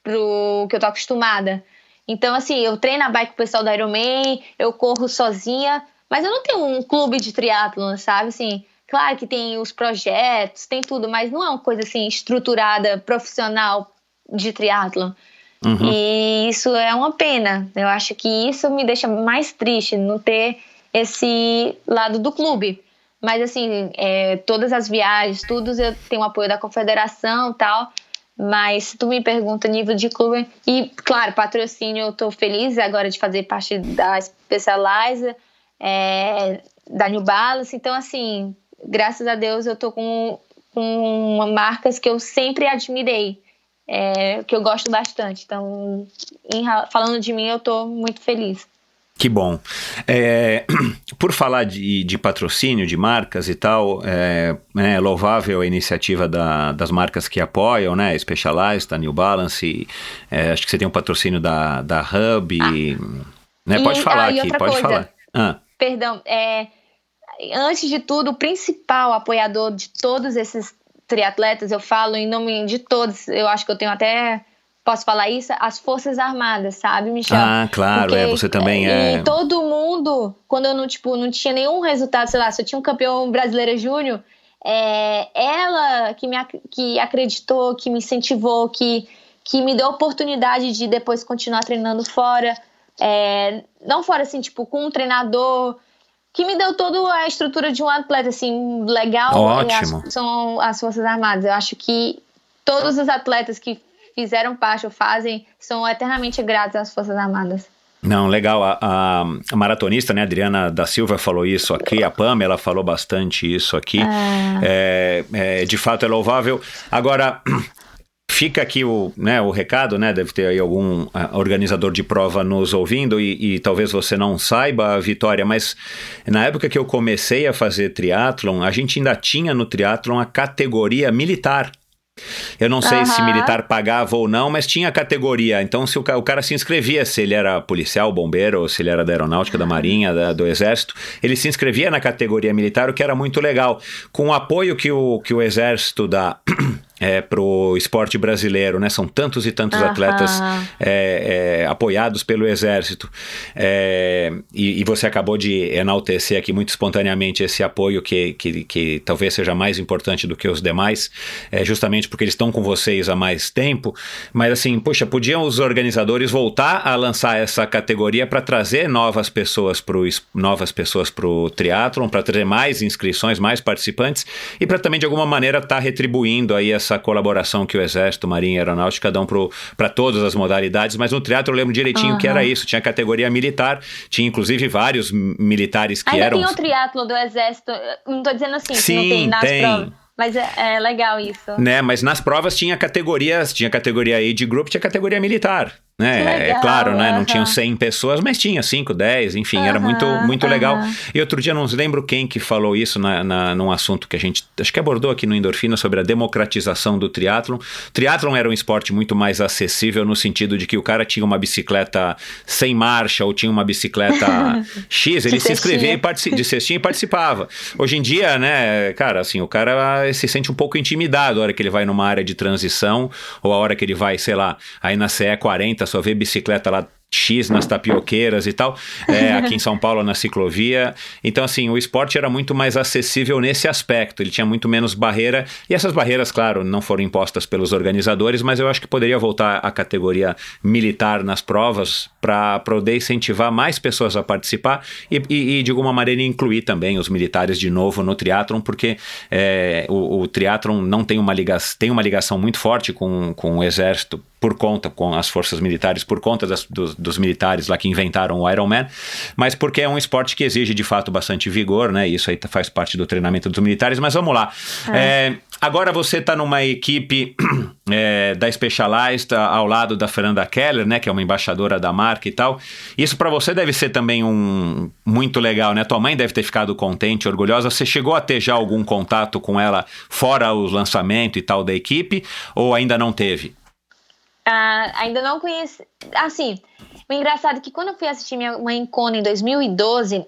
pro que eu tô acostumada. Então, assim, eu treino a bike com o pessoal da Ironman, eu corro sozinha, mas eu não tenho um clube de triatlon, sabe? Assim, claro que tem os projetos, tem tudo, mas não é uma coisa assim estruturada, profissional de triatlon. Uhum. E isso é uma pena. Eu acho que isso me deixa mais triste, não ter esse lado do clube. Mas, assim, todas as viagens, tudo, eu tenho o apoio da confederação e tal. Mas se tu me pergunta nível de clube... E, claro, patrocínio, eu tô feliz agora de fazer parte da Specialized, da New Balance. Então, assim, graças a Deus eu tô com marcas que eu sempre admirei, que eu gosto bastante. Então, falando de mim, eu tô muito feliz. Que bom. Por falar de patrocínio, de marcas e tal, é louvável a iniciativa das marcas que apoiam, né? Specialized, a New Balance, acho que você tem um patrocínio da Hub, né? Pode falar aqui, pode falar. Perdão, antes de tudo, o principal apoiador de todos esses triatletas, eu falo em nome de todos, eu acho que eu tenho até... Posso falar isso? As Forças Armadas, sabe, Michel? Ah, claro, porque, você também E todo mundo, quando eu não tinha nenhum resultado, sei lá, se eu tinha um campeão brasileiro júnior, ela que acreditou, que me incentivou, que me deu a oportunidade de depois continuar treinando fora. Não fora, assim, tipo, com um treinador, que me deu toda a estrutura de um atleta, assim, legal. Ótimo. São as Forças Armadas. Eu acho que todos os atletas que fizeram parte ou fazem, são eternamente gratos às Forças Armadas. Não, legal. A maratonista, né, Adriana da Silva falou isso aqui, a Pamela falou bastante isso aqui. De fato é louvável. Agora, fica aqui o recado, né, deve ter aí algum organizador de prova nos ouvindo e talvez você não saiba, Vitória, mas na época que eu comecei a fazer triatlon, a gente ainda tinha no triatlon a categoria militar. Eu não sei se militar pagava ou não, mas tinha categoria. Então, se o cara se inscrevia, se ele era policial, bombeiro, ou se ele era da aeronáutica, da marinha, do exército, ele se inscrevia na categoria militar, o que era muito legal. Com o apoio que o exército dá pro esporte brasileiro, né? São tantos e tantos atletas apoiados pelo exército. E você acabou de enaltecer aqui muito espontaneamente esse apoio que talvez seja mais importante do que os demais, justamente porque eles estão com vocês há mais tempo. Mas assim, poxa, podiam os organizadores voltar a lançar essa categoria para trazer novas pessoas pro triatlon, para trazer mais inscrições, mais participantes e para também de alguma maneira estar retribuindo aí essa colaboração que o Exército, Marinha e Aeronáutica dão para todas as modalidades, mas no triatlo eu lembro direitinho que era isso, tinha categoria militar, tinha inclusive vários militares que ainda eram... tem o triatlo do Exército, não tô dizendo assim, sim, que não tem nas tem. provas, mas é legal isso. Né, mas nas provas tinha categoria age group, tinha categoria militar. né? É claro, né? Não tinham 100 pessoas, mas tinha 5, 10, enfim, era muito legal. E outro dia, não lembro quem que falou isso num assunto que a gente, acho que abordou aqui no Endorfina, sobre a democratização do triatlon. Triatlon era um esporte muito mais acessível no sentido de que o cara tinha uma bicicleta sem marcha ou tinha uma bicicleta X, ele se inscrevia de cestinha e participava. Hoje em dia, né, cara, assim, o cara se sente um pouco intimidado a hora que ele vai numa área de transição ou a hora que ele vai, sei lá, aí na CE 40, só vê bicicleta lá X nas tapioqueiras e tal, aqui em São Paulo na ciclovia. Então, assim, o esporte era muito mais acessível nesse aspecto, ele tinha muito menos barreira, e essas barreiras, claro, não foram impostas pelos organizadores, mas eu acho que poderia voltar à categoria militar nas provas para poder incentivar mais pessoas a participar e de alguma maneira incluir também os militares de novo no triatlon, porque o triatlon não tem uma ligação muito forte com o exército, com as forças militares, por conta dos militares lá que inventaram o Ironman, mas porque é um esporte que exige de fato bastante vigor, né? Isso aí faz parte do treinamento dos militares, mas vamos lá. Agora você está numa equipe da Specialized ao lado da Fernanda Keller, né? Que é uma embaixadora da marca e tal. Isso para você deve ser também muito legal, né? Tua mãe deve ter ficado contente, orgulhosa. Você chegou a ter já algum contato com ela fora o lançamento e tal da equipe, ou ainda não teve? Ainda não conheci. Assim, o engraçado é que quando eu fui assistir minha mãe em Kona em 2012,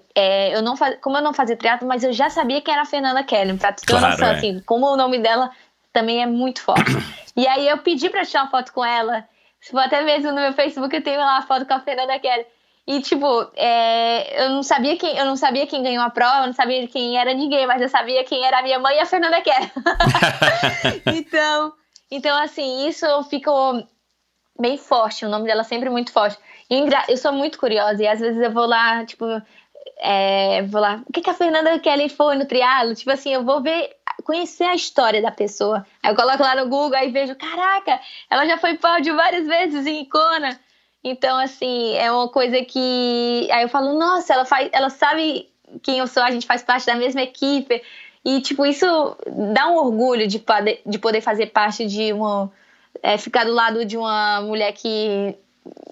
como eu não fazia triatlo, mas eu já sabia quem era a Fernanda Keller, pra tu ter uma noção, assim, como o nome dela também é muito forte. E aí eu pedi pra tirar uma foto com ela, se for até mesmo no meu Facebook, eu tenho lá a foto com a Fernanda Keller. E tipo, eu não sabia quem ganhou a prova, eu não sabia quem era ninguém, mas eu sabia quem era a minha mãe e a Fernanda Keller. Então, assim, isso ficou bem forte, o nome dela sempre muito forte. E eu sou muito curiosa e às vezes eu vou lá, tipo, o que a Fernanda Keller foi no triatlo? Tipo assim, eu vou conhecer a história da pessoa. Aí eu coloco lá no Google e vejo, caraca, ela já foi pódio várias vezes em Kona. Então, assim, é uma coisa que... Aí eu falo, nossa, ela sabe quem eu sou, a gente faz parte da mesma equipe. E, tipo, isso dá um orgulho de poder fazer parte de ficar do lado de uma mulher que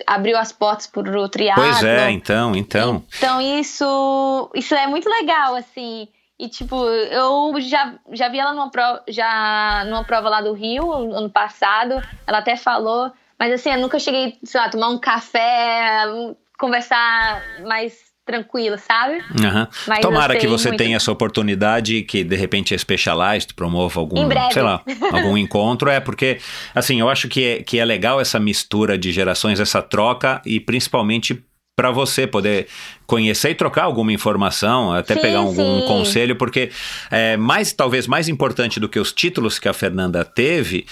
abriu as portas pro triatlo. Pois é, então. Então isso é muito legal, assim. E, tipo, eu já vi ela numa prova lá do Rio, ano passado. Ela até falou. Mas, assim, eu nunca cheguei, sei lá, tomar um café, conversar mais tranquilo, sabe? Mas tomara que você tenha essa oportunidade, que de repente a Specialized promova algum, sei lá, algum encontro, porque, assim, eu acho que é legal essa mistura de gerações, essa troca, e principalmente para você poder conhecer e trocar alguma informação, até pegar algum conselho, porque talvez mais importante do que os títulos que a Fernanda teve,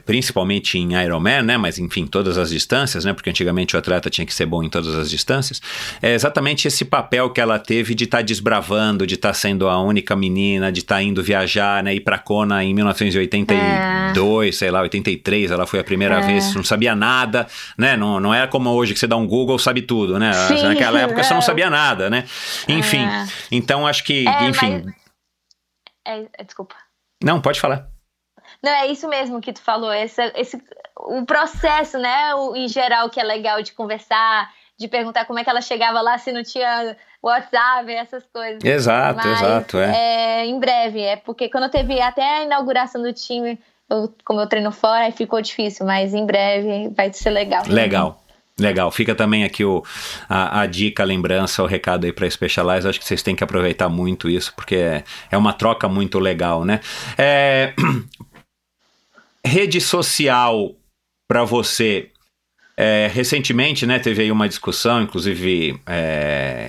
principalmente em Ironman, né, mas enfim, todas as distâncias, né, porque antigamente o atleta tinha que ser bom em todas as distâncias, é exatamente esse papel que ela teve de estar desbravando, de estar sendo a única menina, de estar indo viajar, né, ir pra Kona em 1982, sei lá, 83, ela foi a primeira vez, não sabia nada, né, não era como hoje que você dá um Google, sabe tudo, né, naquela época você não sabia nada, né? Enfim, então acho que, enfim... Desculpa. Não, pode falar. Não, é isso mesmo que tu falou, o processo, né, em geral, que é legal de conversar, de perguntar como é que ela chegava lá se não tinha WhatsApp, essas coisas. Exato. Em breve, porque quando teve até a inauguração do time, como eu treino fora, aí ficou difícil, mas em breve vai ser legal. Legal, fica também aqui a dica, a lembrança, o recado aí para Specialized. Acho que vocês têm que aproveitar muito isso, porque é uma troca muito legal, né? Rede social para você. Recentemente, né, teve aí uma discussão, inclusive,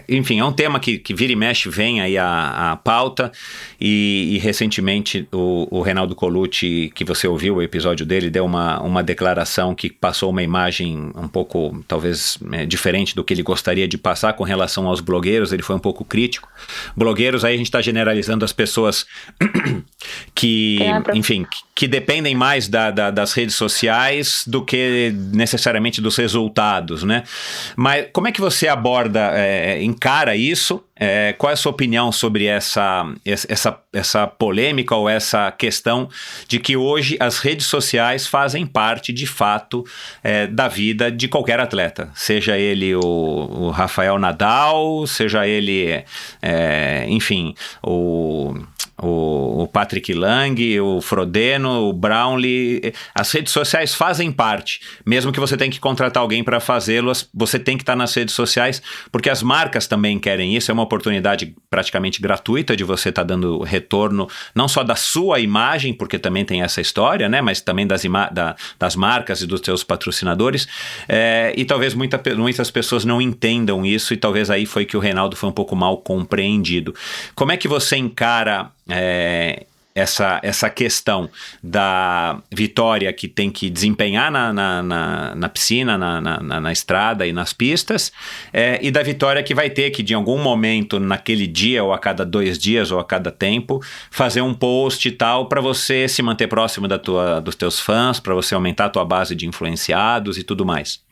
enfim, é um tema que vira e mexe, vem aí a pauta, e recentemente o Reinaldo Colucci, que você ouviu o episódio dele, deu uma declaração que passou uma imagem um pouco, talvez, diferente do que ele gostaria de passar com relação aos blogueiros. Ele foi um pouco crítico. Blogueiros, aí a gente está generalizando as pessoas que, enfim, que dependem mais das redes sociais do que necessariamente necessariamente dos resultados, né? Mas como é que você aborda, encara isso? Qual é a sua opinião sobre essa polêmica ou essa questão de que hoje as redes sociais fazem parte, de fato, da vida de qualquer atleta? Seja ele o Rafael Nadal, seja ele, enfim, o Patrick Lang, o Frodeno, o Brownlee. As redes sociais fazem parte. Mesmo que você tenha que contratar alguém para fazê-las, você tem que estar nas redes sociais, porque as marcas também querem isso. É uma oportunidade praticamente gratuita de você estar dando retorno, não só da sua imagem, porque também tem essa história, né? Mas também das marcas e dos seus patrocinadores. E talvez muitas pessoas não entendam isso, e talvez aí foi que o Reinaldo foi um pouco mal compreendido. Como é que você encara essa questão da Vitória, que tem que desempenhar na piscina, na estrada e nas pistas, e da Vitória que vai ter que, de algum momento, naquele dia, ou a cada 2 dias, ou a cada tempo, fazer um post e tal, para você se manter próximo dos teus fãs, para você aumentar a tua base de influenciados e tudo mais?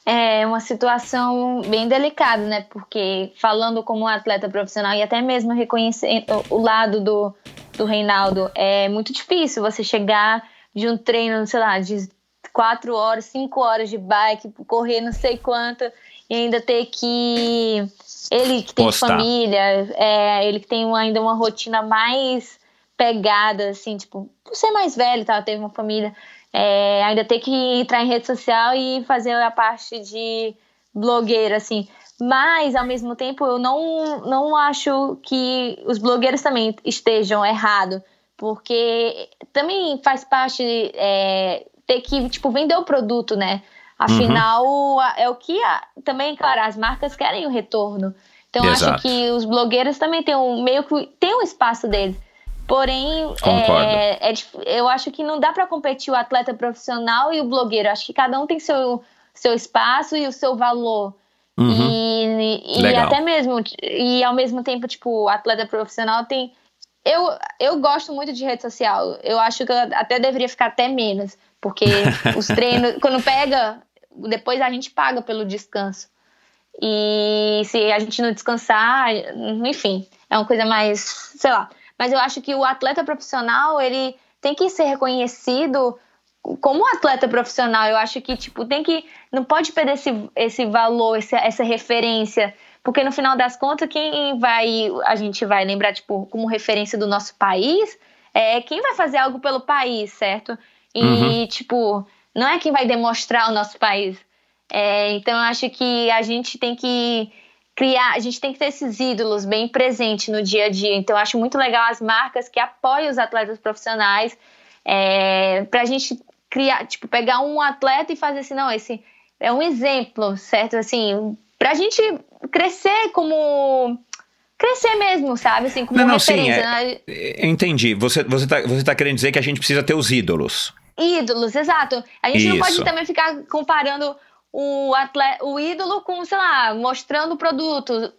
É uma situação bem delicada, né? Porque falando como atleta profissional e até mesmo reconhecendo o lado do Reinaldo, é muito difícil você chegar de um treino, sei lá, de 4 horas, 5 horas de bike, correr não sei quanto, e ainda ter que... Ele que tem família, ele que tem ainda uma rotina mais pegada, assim, tipo, por ser mais velho, tá? Teve uma família... ainda ter que entrar em rede social e fazer a parte de blogueira, assim. Mas, ao mesmo tempo, eu não acho que os blogueiros também estejam errados, porque também faz parte ter que, tipo, vender o produto, né? Afinal, é o que também, claro, as marcas querem o retorno. Então, eu acho que os blogueiros também têm meio que tem um espaço deles. Porém, eu acho que não dá para competir o atleta profissional e o blogueiro. Acho que cada um tem seu espaço e o seu valor. E até mesmo, e ao mesmo tempo, tipo, o atleta profissional tem... Eu gosto muito de rede social. Eu acho que eu até deveria ficar até menos. Porque os treinos, quando pega, depois a gente paga pelo descanso. E se a gente não descansar, enfim, é uma coisa mais, sei lá... Mas eu acho que o atleta profissional, ele tem que ser reconhecido como um atleta profissional. Eu acho que, tipo, não pode perder esse valor, essa referência. Porque, no final das contas, a gente vai lembrar, tipo, como referência do nosso país, quem vai fazer algo pelo país, certo? E, tipo, não é quem vai demonstrar o nosso país. Então, eu acho que a gente tem que... a gente tem que ter esses ídolos bem presentes no dia a dia. Então, eu acho muito legal as marcas que apoiam os atletas profissionais, pra gente criar, tipo, pegar um atleta e fazer assim, não, esse é um exemplo, certo? Assim, pra gente crescer mesmo, sabe? Assim, como referência. Sim, eu entendi. Você tá querendo dizer que a gente precisa ter os ídolos. Ídolos, exato. A gente não pode também ficar comparando o ídolo com, sei lá, mostrando o produto.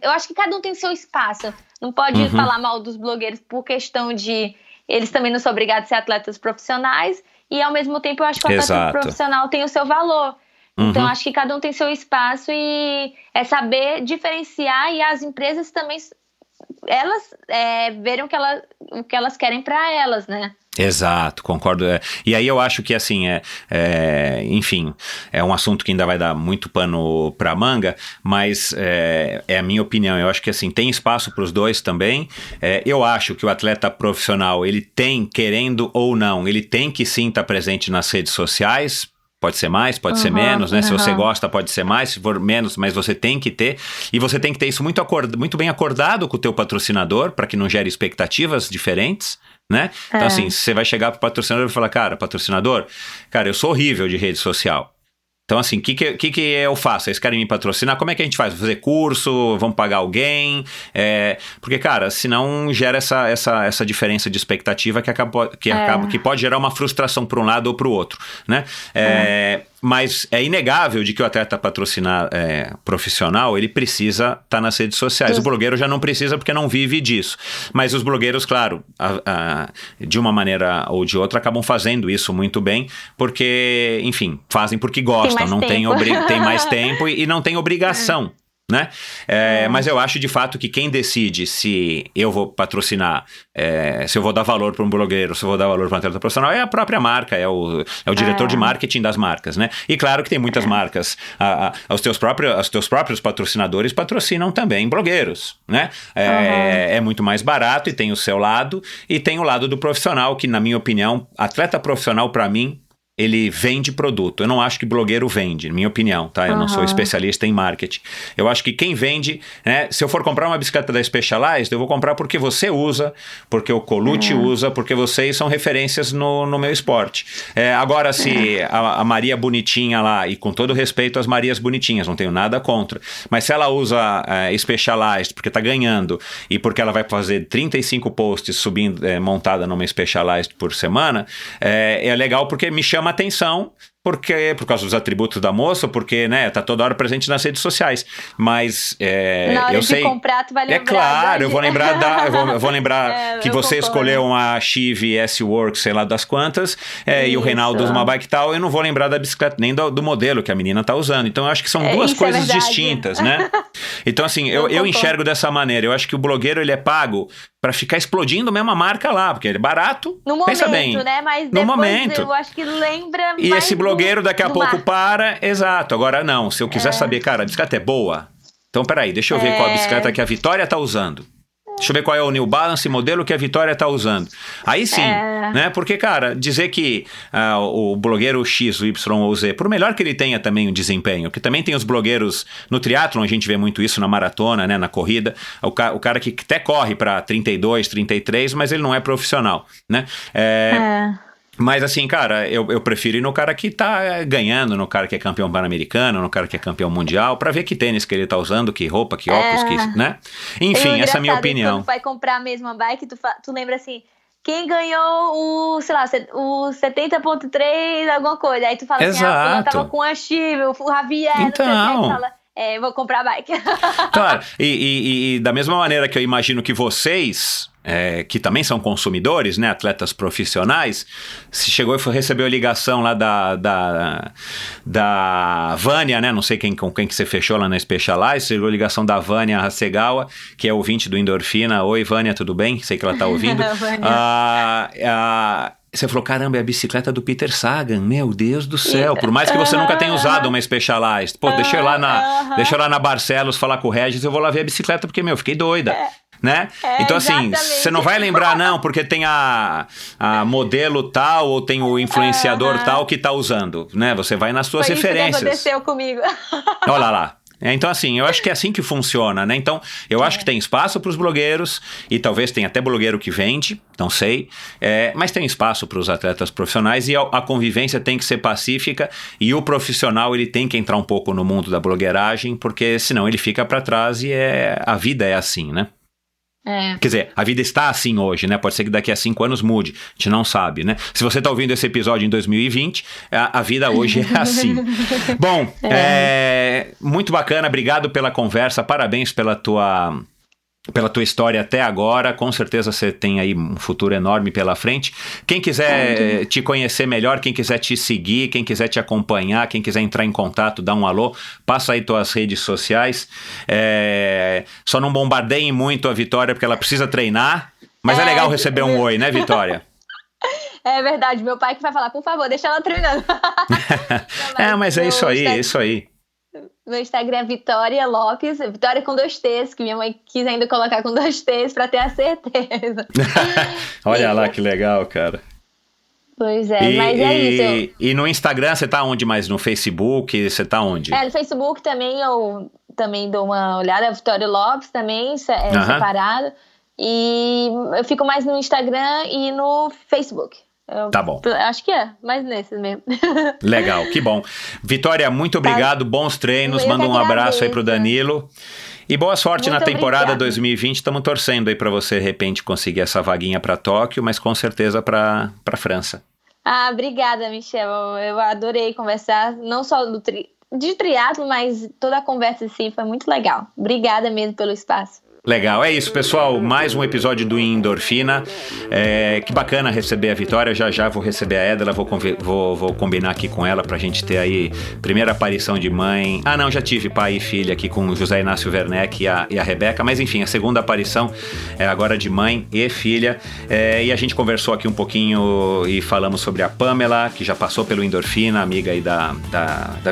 Eu acho que cada um tem seu espaço. Não pode falar mal dos blogueiros por questão de... Eles também não são obrigados a ser atletas profissionais. E, ao mesmo tempo, eu acho que o atleta profissional tem o seu valor. Então, acho que cada um tem seu espaço e saber diferenciar. E as empresas também, elas verem o que elas querem para elas, né? Exato, concordo. E aí eu acho que, assim, enfim, é um assunto que ainda vai dar muito pano pra manga, mas é a minha opinião. Eu acho que, assim, tem espaço para os dois também. Eu acho que o atleta profissional, ele tem, querendo ou não, ele tem que sim estar presente nas redes sociais. Pode ser mais, pode ser menos, né? Se você gosta, pode ser mais, se for menos, mas você tem que ter. E você tem que ter isso muito bem acordado com o teu patrocinador, para que não gere expectativas diferentes, né? Então, assim, você vai chegar pro patrocinador e falar, cara, patrocinador, eu sou horrível de rede social. Então, assim, o que eu faço? Vocês querem me patrocinar? Como é que a gente faz? Fazer curso? Vamos pagar alguém? Porque, cara, senão gera essa diferença de expectativa que pode gerar uma frustração para um lado ou para o outro, né? Mas é inegável de que o atleta profissional, ele precisa estar nas redes sociais. O blogueiro já não precisa porque não vive disso. Mas os blogueiros, claro, de uma maneira ou de outra, acabam fazendo isso muito bem, porque, enfim, fazem porque gostam, tem mais tempo e não tem obrigação. Né? Mas eu acho de fato que quem decide se eu vou patrocinar, se eu vou dar valor para um blogueiro, se eu vou dar valor para um atleta profissional, é a própria marca, é o diretor de marketing das marcas, né? E claro que tem muitas marcas, os teus próprios patrocinadores patrocinam também blogueiros, né? É muito mais barato e tem o seu lado, e tem o lado do profissional, que na minha opinião, atleta profissional para mim, ele vende produto. Eu não acho que blogueiro vende, na minha opinião, tá? Eu não sou especialista em marketing. Eu acho que quem vende, né? Se eu for comprar uma bicicleta da Specialized, eu vou comprar porque você usa, porque o Colucci usa, porque vocês são referências no meu esporte. Agora, se a Maria bonitinha lá, e com todo respeito às Marias bonitinhas, não tenho nada contra, mas se ela usa Specialized porque tá ganhando e porque ela vai fazer 35 posts subindo, montada numa Specialized por semana, é legal porque me chama atenção, porque por causa dos atributos da moça, porque, né, tá toda hora presente nas redes sociais, mas na hora eu de sei, comprar, tu vai lembrar claro, eu vou lembrar que você escolheu uma Chive S-Works, sei lá das quantas, e o Reinaldo usa uma bike tal, eu não vou lembrar da bicicleta, nem do modelo que a menina tá usando, então eu acho que são duas coisas distintas, né? Então assim, eu enxergo dessa maneira, eu acho que o blogueiro, ele é pago para ficar explodindo mesmo a marca lá, porque ele é barato, no pensa momento, bem, né? Mas no depois momento. Eu acho que lembra e mais esse blogueiro daqui a pouco para, exato, agora não, se eu quiser saber, cara, a bicicleta é boa, então peraí, deixa eu ver qual a bicicleta que a Vitória tá usando. Deixa eu ver qual é o New Balance modelo que a Vitória tá usando. Aí sim, né? Porque, cara, dizer que o blogueiro X, o Y ou Z, por melhor que ele tenha também o desempenho, porque também tem os blogueiros no triatlon, a gente vê muito isso na maratona, né? Na corrida, o cara que até corre para 32, 33, mas ele não é profissional, né? Mas assim, cara, eu prefiro ir no cara que tá ganhando, no cara que é campeão pan-americano, no cara que é campeão mundial, pra ver que tênis que ele tá usando, que roupa, que óculos, né? Enfim, essa é a minha opinião. Quando vai comprar a mesma bike, tu lembra assim, quem ganhou o 70.3, alguma coisa. Aí tu fala assim, eu tava com a Chive, o Javier, então, não sei o que, tu fala, vou comprar a bike. Claro, e da mesma maneira que eu imagino que vocês... que também são consumidores, né, atletas profissionais, se chegou e recebeu a ligação lá da Vânia, né, não sei com quem que você fechou lá na Specialized, chegou a ligação da Vânia Hasegawa, que é ouvinte do Endorfina. Oi, Vânia, tudo bem? Sei que ela tá ouvindo. Você falou, caramba, é a bicicleta do Peter Sagan, meu Deus do céu, por mais que você nunca tenha usado uma Specialized, pô, deixa eu ir lá na Barcelos falar com o Regis, eu vou lá ver a bicicleta, porque, fiquei doida. Né? Então assim, você não vai lembrar não, porque tem a modelo tal, ou tem o influenciador tal que tá usando, né? Você vai nas suas referências. Isso que aconteceu comigo. Olha lá. Então assim, eu acho que é assim que funciona, né? Então, eu acho que tem espaço para os blogueiros, e talvez tenha até blogueiro que vende, não sei, mas tem espaço para os atletas profissionais, e a convivência tem que ser pacífica, e o profissional, ele tem que entrar um pouco no mundo da blogueiragem, porque senão ele fica para trás, e a vida é assim, né? Quer dizer, a vida está assim hoje, né? Pode ser que daqui a 5 anos mude, a gente não sabe, né? Se você está ouvindo esse episódio em 2020, a vida hoje é assim. Bom, muito bacana, obrigado pela conversa, parabéns pela tua história até agora, com certeza você tem aí um futuro enorme pela frente. Quem quiser te conhecer melhor, quem quiser te seguir, quem quiser te acompanhar, quem quiser entrar em contato, dá um alô, passa aí tuas redes sociais. Só não bombardeiem muito a Vitória, porque ela precisa treinar, mas é legal receber um oi, né, Vitória? É verdade, meu pai que vai falar, por favor, deixa ela treinando. Mas é isso aí, é isso aí. Meu Instagram é Vitória Lopes, Vitória com 2 T's, que minha mãe quis ainda colocar com 2 T's pra ter a certeza. Olha lá que legal, cara. Pois é, mas é isso. E no Instagram você tá onde mais? No Facebook? Você tá onde? No Facebook também eu também dou uma olhada, Vitória Lopes também, separado. E eu fico mais no Instagram e no Facebook. Tá bom. Acho que mais nesses mesmo. Legal, que bom. Vitória, muito obrigado, bons treinos, manda um abraço aí pro Danilo. E boa sorte na temporada 2020, estamos torcendo aí pra você, de repente, conseguir essa vaguinha pra Tóquio, mas com certeza pra França. Obrigada, Michel. Eu adorei conversar, não só de triatlo, mas toda a conversa assim foi muito legal. Obrigada mesmo pelo espaço. Legal, é isso, pessoal, mais um episódio do Endorfina. Que bacana receber a Vitória. Já vou receber a Edla, vou combinar aqui com ela pra gente ter aí primeira aparição de mãe. Não, já tive pai e filha aqui com o José Inácio Werneck e a Rebeca, mas enfim, a segunda aparição é agora de mãe e filha. E a gente conversou aqui um pouquinho e falamos sobre a Pamela, que já passou pelo Endorfina, amiga aí da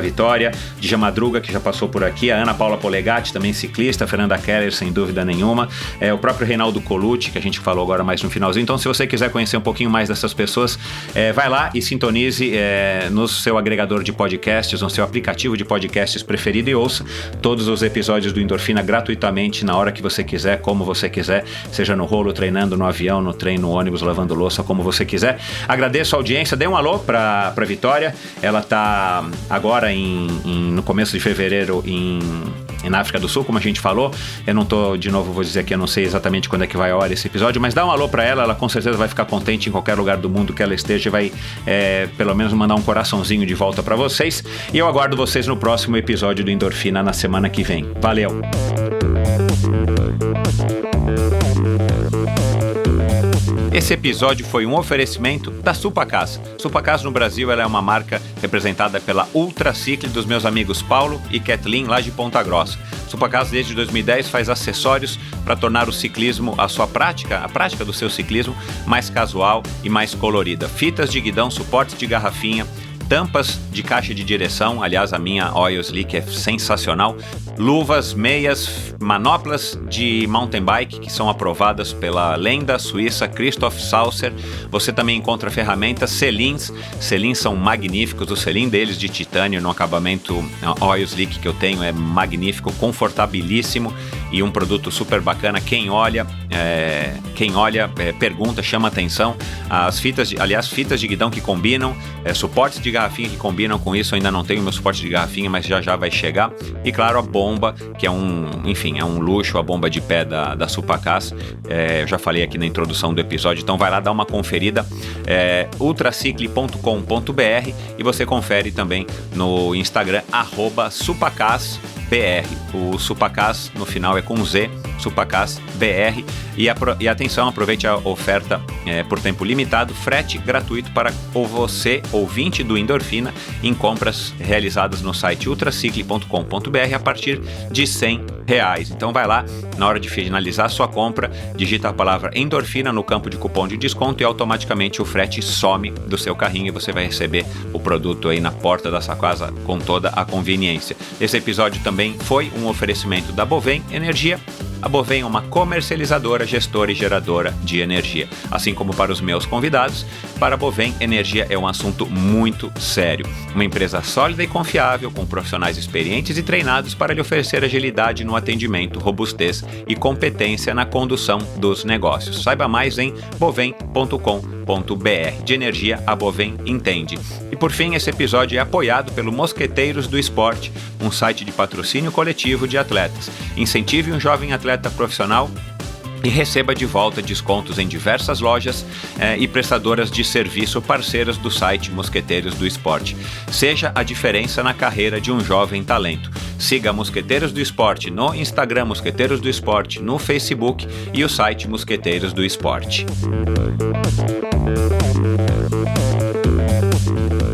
Vitória, Dja Madruga, que já passou por aqui, a Ana Paula Polegatti, também ciclista, a Fernanda Keller, sem dúvida nenhuma, o próprio Reinaldo Colucci, que a gente falou agora mais no finalzinho. Então, se você quiser conhecer um pouquinho mais dessas pessoas, vai lá e sintonize no seu agregador de podcasts, no seu aplicativo de podcasts preferido, e ouça todos os episódios do Endorfina gratuitamente, na hora que você quiser, como você quiser, seja no rolo, treinando, no avião, no trem, no ônibus, lavando louça, como você quiser. Agradeço a audiência, dê um alô pra Vitória. Ela tá agora no começo de fevereiro na África do Sul, como a gente falou. Eu não tô, de novo, vou dizer que eu não sei exatamente quando é que vai a hora esse episódio, mas dá um alô pra ela com certeza vai ficar contente em qualquer lugar do mundo que ela esteja, vai pelo menos mandar um coraçãozinho de volta pra vocês, e eu aguardo vocês no próximo episódio do Endorfina na semana que vem. Valeu! Esse episódio foi um oferecimento da Supacaz. Supacaz no Brasil, ela é uma marca representada pela Ultracicle dos meus amigos Paulo e Kathleen lá de Ponta Grossa. Supacaz desde 2010 faz acessórios para tornar o ciclismo, a prática do seu ciclismo mais casual e mais colorida. Fitas de guidão, suportes de garrafinha, tampas de caixa de direção, aliás a minha Oil Slick é sensacional, luvas, meias, manoplas de mountain bike que são aprovadas pela lenda suíça Christoph Sauser. Você também encontra ferramentas, selins são magníficos, o selim deles de titânio no acabamento Oil Slick que eu tenho é magnífico, confortabilíssimo e um produto super bacana. Quem olha pergunta, chama atenção. As fitas de guidão que combinam, suportes de garrafinha que combinam com isso. Eu ainda não tenho meu suporte de garrafinha, mas já vai chegar. E claro, a bomba, que é um luxo, a bomba de pé da Supacaz. Eu já falei aqui na introdução do episódio, então vai lá dar uma conferida, ultracicle.com.br, e você confere também no Instagram, @supacazbr. O Supacaz no final é com Z, SupacazBR. E atenção, aproveite a oferta por tempo limitado, frete gratuito para você, ouvinte do Endorfina, em compras realizadas no site ultracicle.com.br a partir de R$100. Então vai lá, na hora de finalizar sua compra, digita a palavra Endorfina no campo de cupom de desconto e automaticamente o frete some do seu carrinho e você vai receber o produto aí na porta da sua casa com toda a conveniência. Esse episódio também foi um oferecimento da Bovem Energia. A Bovem é uma comercializadora, gestora e geradora de energia. Assim como para os meus convidados, para a Bovem, energia é um assunto muito sério. Uma empresa sólida e confiável, com profissionais experientes e treinados para lhe oferecer agilidade no atendimento, robustez e competência na condução dos negócios. Saiba mais em bovem.com.br. De energia, a Bovem entende. E por fim, esse episódio é apoiado pelo Mosqueteiros do Esporte, um site de patrocínio coletivo de atletas. Incentive um jovem atleta profissional e receba de volta descontos em diversas lojas e prestadoras de serviço parceiras do site Mosqueteiros do Esporte. Seja a diferença na carreira de um jovem talento. Siga Mosqueteiros do Esporte no Instagram, Mosqueteiros do Esporte no Facebook e o site Mosqueteiros do Esporte.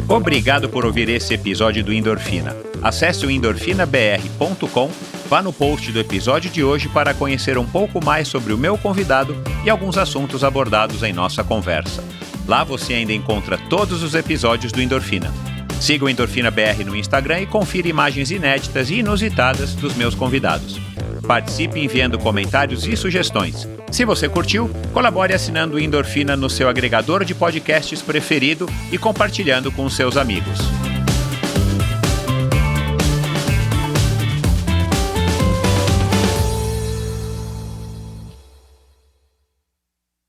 Obrigado por ouvir esse episódio do Endorfina. Acesse o endorfinabr.com, vá no post do episódio de hoje para conhecer um pouco mais sobre o meu convidado e alguns assuntos abordados em nossa conversa. Lá você ainda encontra todos os episódios do Endorfina. Siga o Endorfina BR no Instagram e confira imagens inéditas e inusitadas dos meus convidados. Participe enviando comentários e sugestões. Se você curtiu, colabore assinando o Endorfina no seu agregador de podcasts preferido e compartilhando com seus amigos.